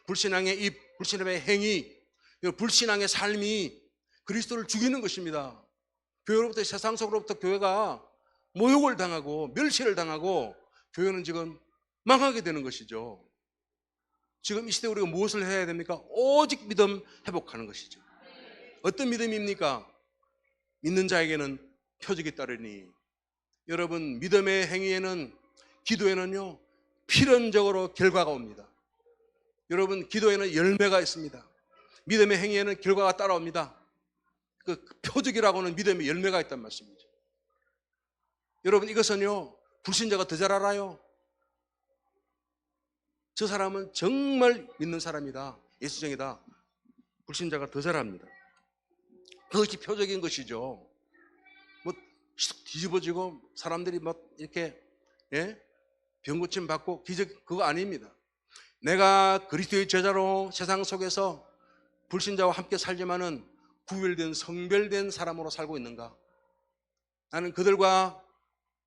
Speaker 1: 불신앙의 이 불신앙의 행위, 불신앙의 삶이 그리스도를 죽이는 것입니다. 교회로부터, 세상 속으로부터 교회가 모욕을 당하고 멸시를 당하고 교회는 지금 망하게 되는 것이죠. 지금 이 시대에 우리가 무엇을 해야 됩니까? 오직 믿음 회복하는 것이죠. 어떤 믿음입니까? 믿는 자에게는 표적이 따르니. 여러분, 믿음의 행위에는, 기도에는요, 필연적으로 결과가 옵니다. 여러분, 기도에는 열매가 있습니다. 믿음의 행위에는 결과가 따라옵니다. 그 표적이라고는 믿음의 열매가 있단 말씀이죠. 여러분, 이것은요, 불신자가 더 잘 알아요. 저 사람은 정말 믿는 사람이다, 예수쟁이다. 불신자가 더 잘 압니다. 그것이 표적인 것이죠. 뭐 뒤집어지고 사람들이 막 이렇게 병고침 받고 기적, 그거 아닙니다. 내가 그리스도의 제자로 세상 속에서 불신자와 함께 살지만은 구별된, 성별된 사람으로 살고 있는가? 나는 그들과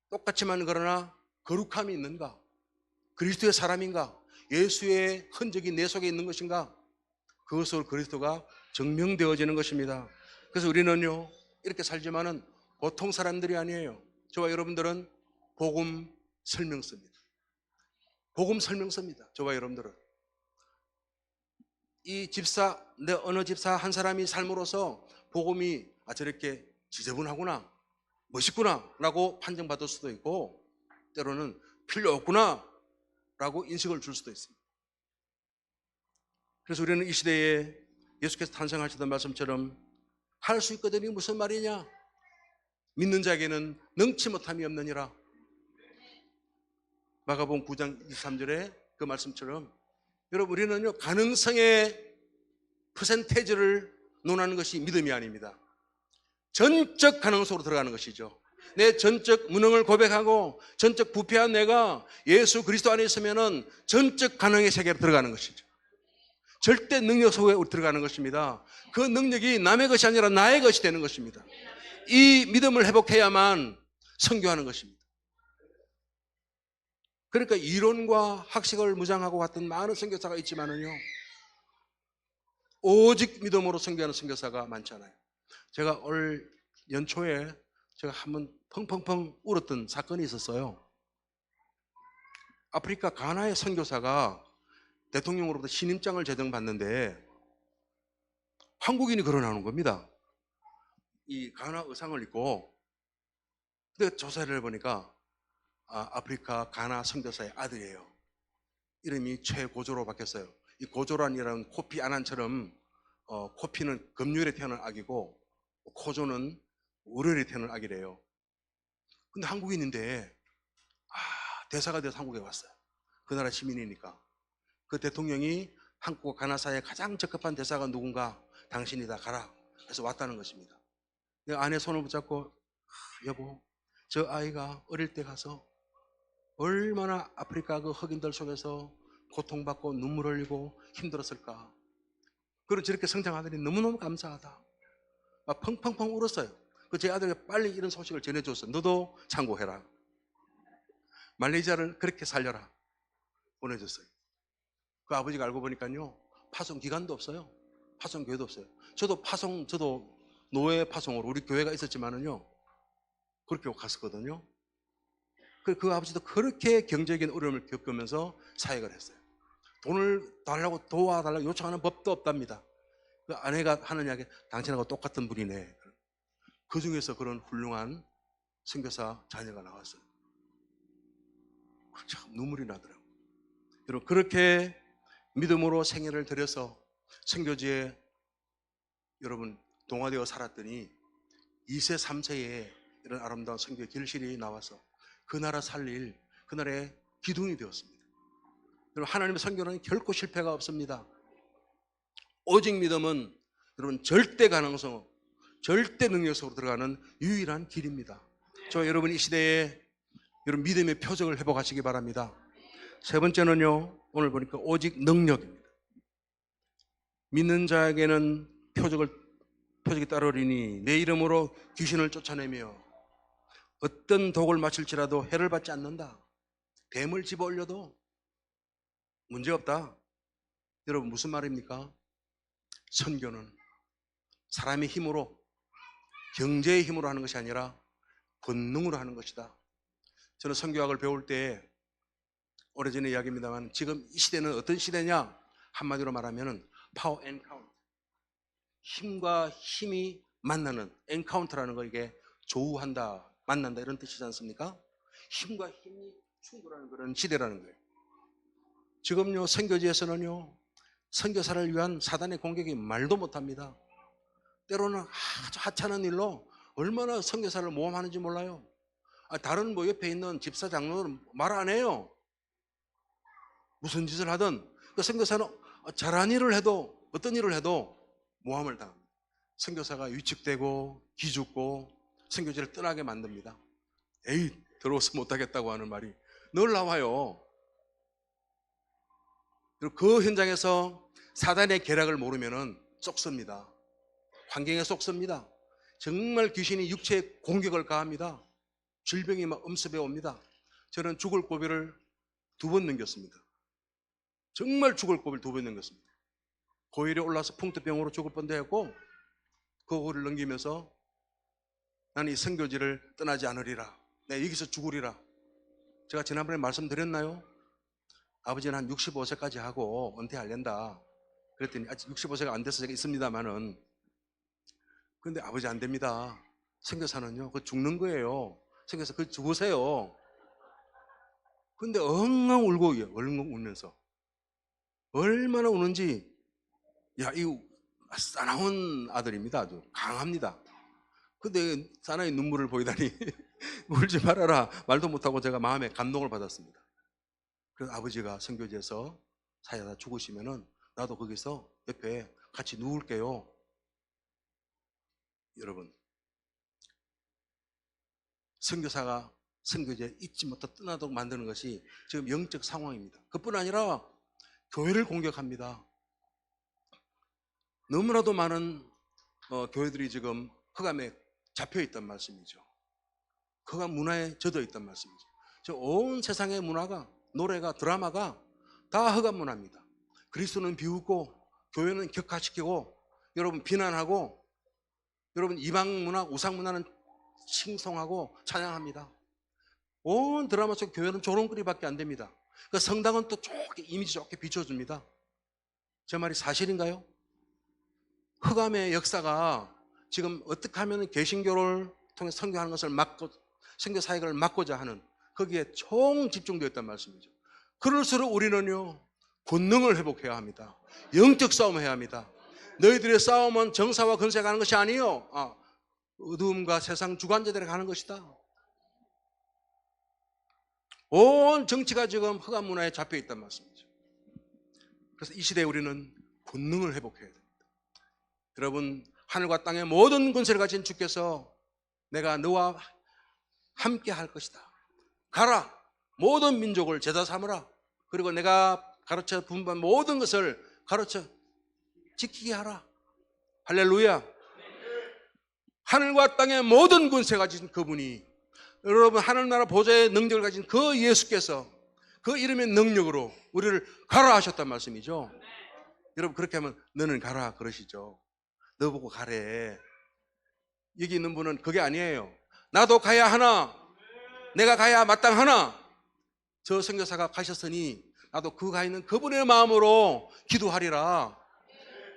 Speaker 1: 똑같지만 그러나 거룩함이 있는가? 그리스도의 사람인가? 예수의 흔적이 내 속에 있는 것인가? 그것으로 그리스도가 증명되어지는 것입니다. 그래서 우리는요, 이렇게 살지만은 보통 사람들이 아니에요. 저와 여러분들은 복음 설명서입니다. 복음 설명서입니다. 저와 여러분들은. 이 집사, 내 어느 집사 한 사람이 삶으로서 복음이 저렇게 지저분하구나, 멋있구나 라고 판정받을 수도 있고, 때로는 필요 없구나 라고 인식을 줄 수도 있습니다. 그래서 우리는 이 시대에 예수께서 탄생하시던 말씀처럼 할 수 있거든이 무슨 말이냐? 믿는 자에게는 능치 못함이 없느니라. 마가복음 9장 23절에 그 말씀처럼, 여러분, 우리는요, 가능성의 퍼센테이지를 논하는 것이 믿음이 아닙니다. 전적 가능 속으로 들어가는 것이죠. 내 전적 무능을 고백하고 전적 부패한 내가 예수 그리스도 안에 있으면은 전적 가능의 세계로 들어가는 것이죠. 절대 능력 속에 들어가는 것입니다. 그 능력이 남의 것이 아니라 나의 것이 되는 것입니다. 이 믿음을 회복해야만 선교하는 것입니다. 그러니까 이론과 학식을 무장하고 왔던 많은 선교사가 있지만은요, 오직 믿음으로 선교하는 선교사가 많잖아요. 제가 올 연초에 제가 한번 펑펑펑 울었던 사건이 있었어요. 아프리카 가나의 선교사가 대통령으로부터 신임장을 제정받는데 한국인이 걸어나오는 겁니다. 이 가나 의상을 입고. 근데 조사를 해보니까 아프리카 가나 선교사의 아들이에요. 이름이 최고조로 바뀌었어요. 이 고조란이라는 코피 아난처럼 코피는 금요일에 태어난 아기고 고조는 월요일에 태어난 아기래요. 근데 한국인인데 대사가 돼서 한국에 왔어요. 그 나라 시민이니까. 그 대통령이 한국과 가나 사이에 가장 적합한 대사가 누군가, 당신이다, 가라 해서 왔다는 것입니다. 내가 아내 손을 붙잡고, 여보, 저 아이가 어릴 때 가서 얼마나 아프리카 그 흑인들 속에서 고통받고 눈물 흘리고 힘들었을까. 그리고 저렇게 성장하더니 너무너무 감사하다. 막 펑펑펑 울었어요. 제 아들에게 빨리 이런 소식을 전해줬어. 너도 참고해라. 말레이시아를 그렇게 살려라. 보내줬어요. 그 아버지가 알고 보니까요, 파송 기관도 없어요. 파송 교회도 없어요. 저도 노예 파송으로 우리 교회가 있었지만은요, 그렇게 갔었거든요. 그 아버지도 그렇게 경제적인 어려움을 겪으면서 사역을 했어요. 돈을 달라고 도와달라고 요청하는 법도 없답니다. 그 아내가 하는 이야기, 당신하고 똑같은 분이네. 그 중에서 그런 훌륭한 선교사 자녀가 나왔어요. 참 눈물이 나더라고요. 여러분, 그렇게 믿음으로 생애를 들여서 선교지에 여러분 동화되어 살았더니 2세 3세에 이런 아름다운 선교의 결실이 나와서 그 나라 살릴, 그 나라의 기둥이 되었습니다. 여러분, 하나님의 선교는 결코 실패가 없습니다. 오직 믿음은 여러분 절대 가능성, 절대 능력 속으로 들어가는 유일한 길입니다. 저 여러분 이 시대에 여러분 믿음의 표적을 회복하시기 바랍니다. 세 번째는요, 오늘 보니까 오직 능력입니다. 믿는 자에게는 표적이 따르리니 내 이름으로 귀신을 쫓아내며 어떤 독을 마실지라도 해를 받지 않는다. 뱀을 집어 올려도 문제없다. 여러분 무슨 말입니까? 선교는 사람의 힘으로, 경제의 힘으로 하는 것이 아니라 본능으로 하는 것이다. 저는 선교학을 배울 때 오래전의 이야기입니다만 지금 이 시대는 어떤 시대냐? 한마디로 말하면 파워 엔카운터, 힘과 힘이 만나는, 엔카운터라는 거 이게 조우한다, 만난다 이런 뜻이지 않습니까? 힘과 힘이 충돌하는 그런 시대라는 거예요. 지금요 선교지에서는요 선교사를 위한 사단의 공격이 말도 못합니다. 때로는 아주 하찮은 일로 얼마나 선교사를 모함하는지 몰라요. 다른 뭐 옆에 있는 집사 장로는 말 안 해요. 무슨 짓을 하든 그 선교사는 잘한 일을 해도, 어떤 일을 해도 모함을 당합니다. 선교사가 위축되고 기죽고 선교지를 떠나게 만듭니다. 에이 더러워서 못하겠다고 하는 말이 늘 나와요. 그리고 그 현장에서 사단의 계략을 모르면 쏙씁니다. 환경에 쏙씁니다. 정말 귀신이 육체에 공격을 가합니다. 질병이 막 엄습해 옵니다. 저는 죽을 고비를 2번 넘겼습니다. 정말 죽을 고비를 2번 넘겼습니다. 고일에 올라서 풍토병으로 죽을 뻔도 했고 그 고비를 넘기면서 나는 이 선교지를 떠나지 않으리라. 내가 여기서 죽으리라. 제가 지난번에 말씀드렸나요? 아버지는 한 65세까지 하고 은퇴하련다. 그랬더니 아직 65세가 안 돼서 제가 있습니다만은, 근데 아버지 안 됩니다. 선교사는요 그 죽는 거예요. 선교사 그 죽으세요. 근데 엉엉 울고, 엉엉 울면서 얼마나 우는지. 야, 이 사나운 아들입니다. 아주 강합니다. 근데 사나이 눈물을 보이다니 울지 말아라 말도 못하고 제가 마음에 감동을 받았습니다. 그래서 아버지가 선교지에서 사야다 죽으시면은 나도 거기서 옆에 같이 누울게요. 여러분, 선교사가 선교지에 잊지 못해 떠나도록 만드는 것이 지금 영적 상황입니다. 그뿐 아니라 교회를 공격합니다. 너무나도 많은 교회들이 지금 흑암에 잡혀있단 말씀이죠. 흑암 문화에 젖어있단 말씀이죠. 온 세상의 문화가, 노래가, 드라마가 다 흑암 문화입니다. 그리스도는 비웃고 교회는 격화시키고 여러분 비난하고 여러분 이방 문화, 우상 문화는 칭송하고 찬양합니다. 온 드라마 속 교회는 조롱거리밖에 안 됩니다. 그 성당은 또 좋게 이미지 좋게 비춰줍니다. 제 말이 사실인가요? 흑암의 역사가 지금 어떻게 하면 개신교를 통해 선교하는 것을 막고 선교 사역을 막고자 하는 거기에 총 집중되었단 말씀이죠. 그럴수록 우리는요 본능을 회복해야 합니다. 영적 싸움을 해야 합니다. 너희들의 싸움은 정사와 권세가 하는 것이 아니요 어두움과 세상 주관자들이 가는 것이다. 온 정치가 지금 흑암 문화에 잡혀 있단 말씀이죠. 그래서 이 시대에 우리는 본능을 회복해야 됩니다. 여러분, 하늘과 땅의 모든 권세를 가진 주께서 내가 너와 함께 할 것이다. 가라. 모든 민족을 제자 삼으라. 그리고 내가 가르쳐 분부한 모든 것을 가르쳐 지키게 하라. 할렐루야. 하늘과 땅의 모든 권세 가진 그분이, 여러분 하늘나라 보좌의 능력을 가진 그 예수께서 그 이름의 능력으로 우리를 가라 하셨단 말씀이죠. 여러분 그렇게 하면 너는 가라 그러시죠. 너 보고 가래. 여기 있는 분은 그게 아니에요. 나도 가야 하나, 내가 가야 마땅하나, 저 선교사가 가셨으니 나도 그 가 있는 그분의 마음으로 기도하리라.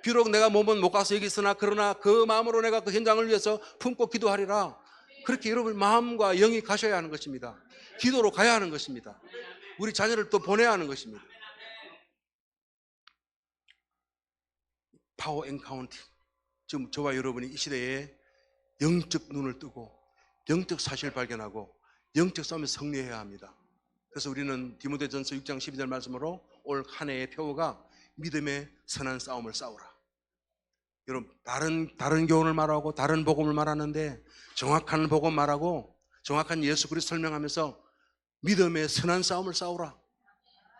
Speaker 1: 비록 내가 몸은 못 가서 여기 있으나 그러나 그 마음으로 내가 그 현장을 위해서 품고 기도하리라. 그렇게 여러분 마음과 영이 가셔야 하는 것입니다. 기도로 가야 하는 것입니다. 우리 자녀를 또 보내야 하는 것입니다. 파워 엔카운팅. 지금 저와 여러분이 이 시대에 영적 눈을 뜨고 영적 사실을 발견하고 영적 싸움에 승리해야 합니다. 그래서 우리는 디모데전서 6장 12절 말씀으로 올 한 해의 표어가 믿음의 선한 싸움을 싸우라. 여러분 다른 교훈을 말하고 다른 복음을 말하는데 정확한 복음 말하고 정확한 예수 그리스도 설명하면서 믿음의 선한 싸움을 싸우라.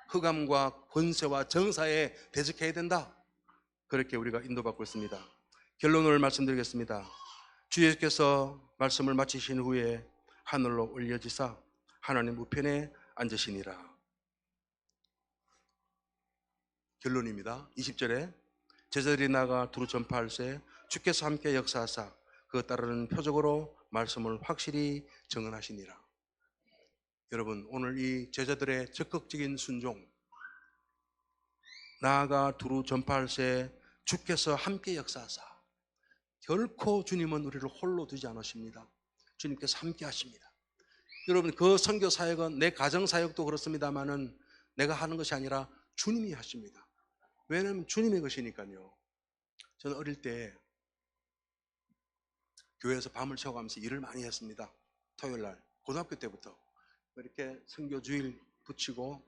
Speaker 1: 흑암과 권세와 정사에 대적해야 된다. 그렇게 우리가 인도받고 있습니다. 결론을 말씀드리겠습니다. 주 예수께서 말씀을 마치신 후에 하늘로 올려지사 하나님 우편에 앉으시니라. 결론입니다. 20절에 제자들이 나가 두루 전파할세 주께서 함께 역사하사 그것 따르는 표적으로 말씀을 확실히 증언하시니라. 여러분, 오늘 이 제자들의 적극적인 순종, 나아가 두루 전파할세 주께서 함께 역사하사, 결코 주님은 우리를 홀로 두지 않으십니다. 주님께서 함께 하십니다. 여러분, 그 선교 사역은 내 가정 사역도 그렇습니다만은 내가 하는 것이 아니라 주님이 하십니다. 왜냐하면 주님의 것이니까요. 저는 어릴 때 교회에서 밤을 새워가면서 일을 많이 했습니다. 토요일 날 고등학교 때부터 이렇게 선교 주일 붙이고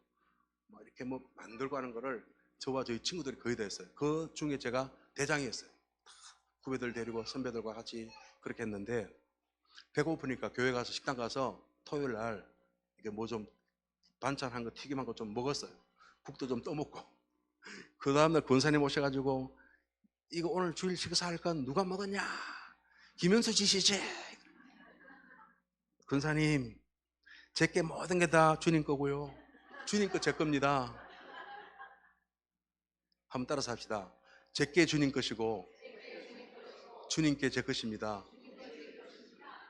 Speaker 1: 이렇게 만들고 하는 거를 저와 저희 친구들이 거의 다 했어요. 그 중에 제가 대장이었어요. 후배들 데리고 선배들과 같이 그렇게 했는데, 배고프니까 교회 가서 식당 가서 토요일 날 이게 좀 반찬 한 거, 튀김한 거 좀 먹었어요. 국도 좀 떠먹고. 그 다음날 권사님 오셔가지고 이거 오늘 주일 식사할 건 누가 먹었냐? 김현수 지시지. 권사님, 제게 모든 게 다 주님 거고요. 주님 거 제 겁니다. 한번 따라서 합시다. 제게 주님 것이고 주님께 제 것입니다.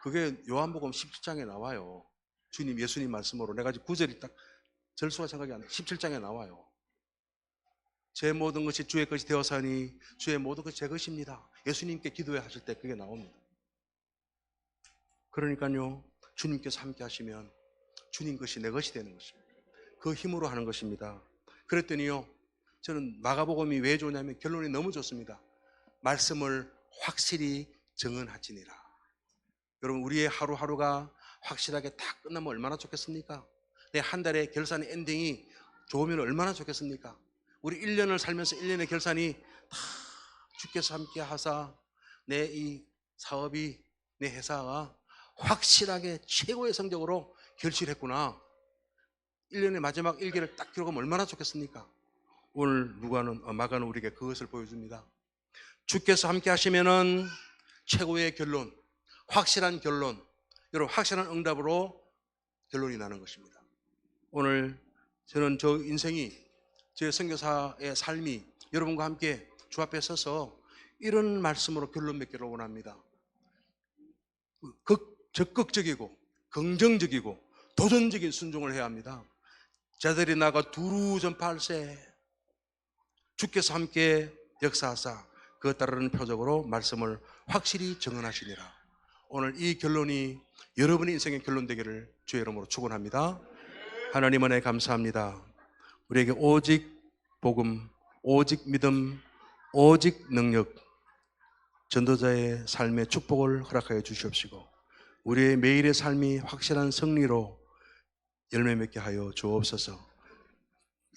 Speaker 1: 그게 요한복음 17장에 나와요. 주님, 예수님 말씀으로. 내가 지금 9절이 딱 절수가 생각이 안 나. 17장에 나와요. 제 모든 것이 주의 것이 되어서니 주의 모든 것이 제 것입니다. 예수님께 기도해 하실 때 그게 나옵니다. 그러니까요, 주님께서 함께 하시면 주님 것이 내 것이 되는 것입니다. 그 힘으로 하는 것입니다. 그랬더니요, 저는 마가복음이 왜 좋냐면 결론이 너무 좋습니다. 말씀을 확실히 증언하지니라. 여러분, 우리의 하루하루가 확실하게 다 끝나면 얼마나 좋겠습니까? 내 한 달의 결산 엔딩이 좋으면 얼마나 좋겠습니까? 우리 1년을 살면서 1년의 결산이 다 주께서 함께 하사 내 이 사업이, 내 회사가 확실하게 최고의 성적으로 결실했구나. 1년의 마지막 일기를 딱 기록하면 얼마나 좋겠습니까? 오늘 마가는 우리에게 그것을 보여줍니다. 주께서 함께 하시면은 최고의 결론, 확실한 결론, 여러분 확실한 응답으로 결론이 나는 것입니다. 오늘 저는 저 인생이, 제 선교사의 삶이 여러분과 함께 주 앞에 서서 이런 말씀으로 결론 맺기를 원합니다. 적극적이고 긍정적이고 도전적인 순종을 해야 합니다. 자들이 나가 두루 전파할세 주께서 함께 역사하사 그것 따르는 표적으로 말씀을 확실히 증언하시니라. 오늘 이 결론이 여러분의 인생의 결론 되기를 주의 이름으로 축원합니다. 하나님 은혜 감사합니다. 우리에게 오직 복음, 오직 믿음, 오직 능력, 전도자의 삶의 축복을 허락하여 주시옵시고 우리의 매일의 삶이 확실한 승리로 열매 맺게 하여 주옵소서.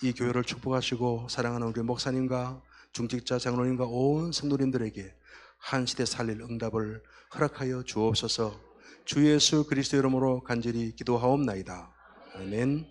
Speaker 1: 이 교회를 축복하시고 사랑하는 우리 목사님과 중직자 장로님과 온 성도님들에게 한 시대 살릴 응답을 허락하여 주옵소서. 주 예수 그리스도 이름으로 간절히 기도하옵나이다. 아멘.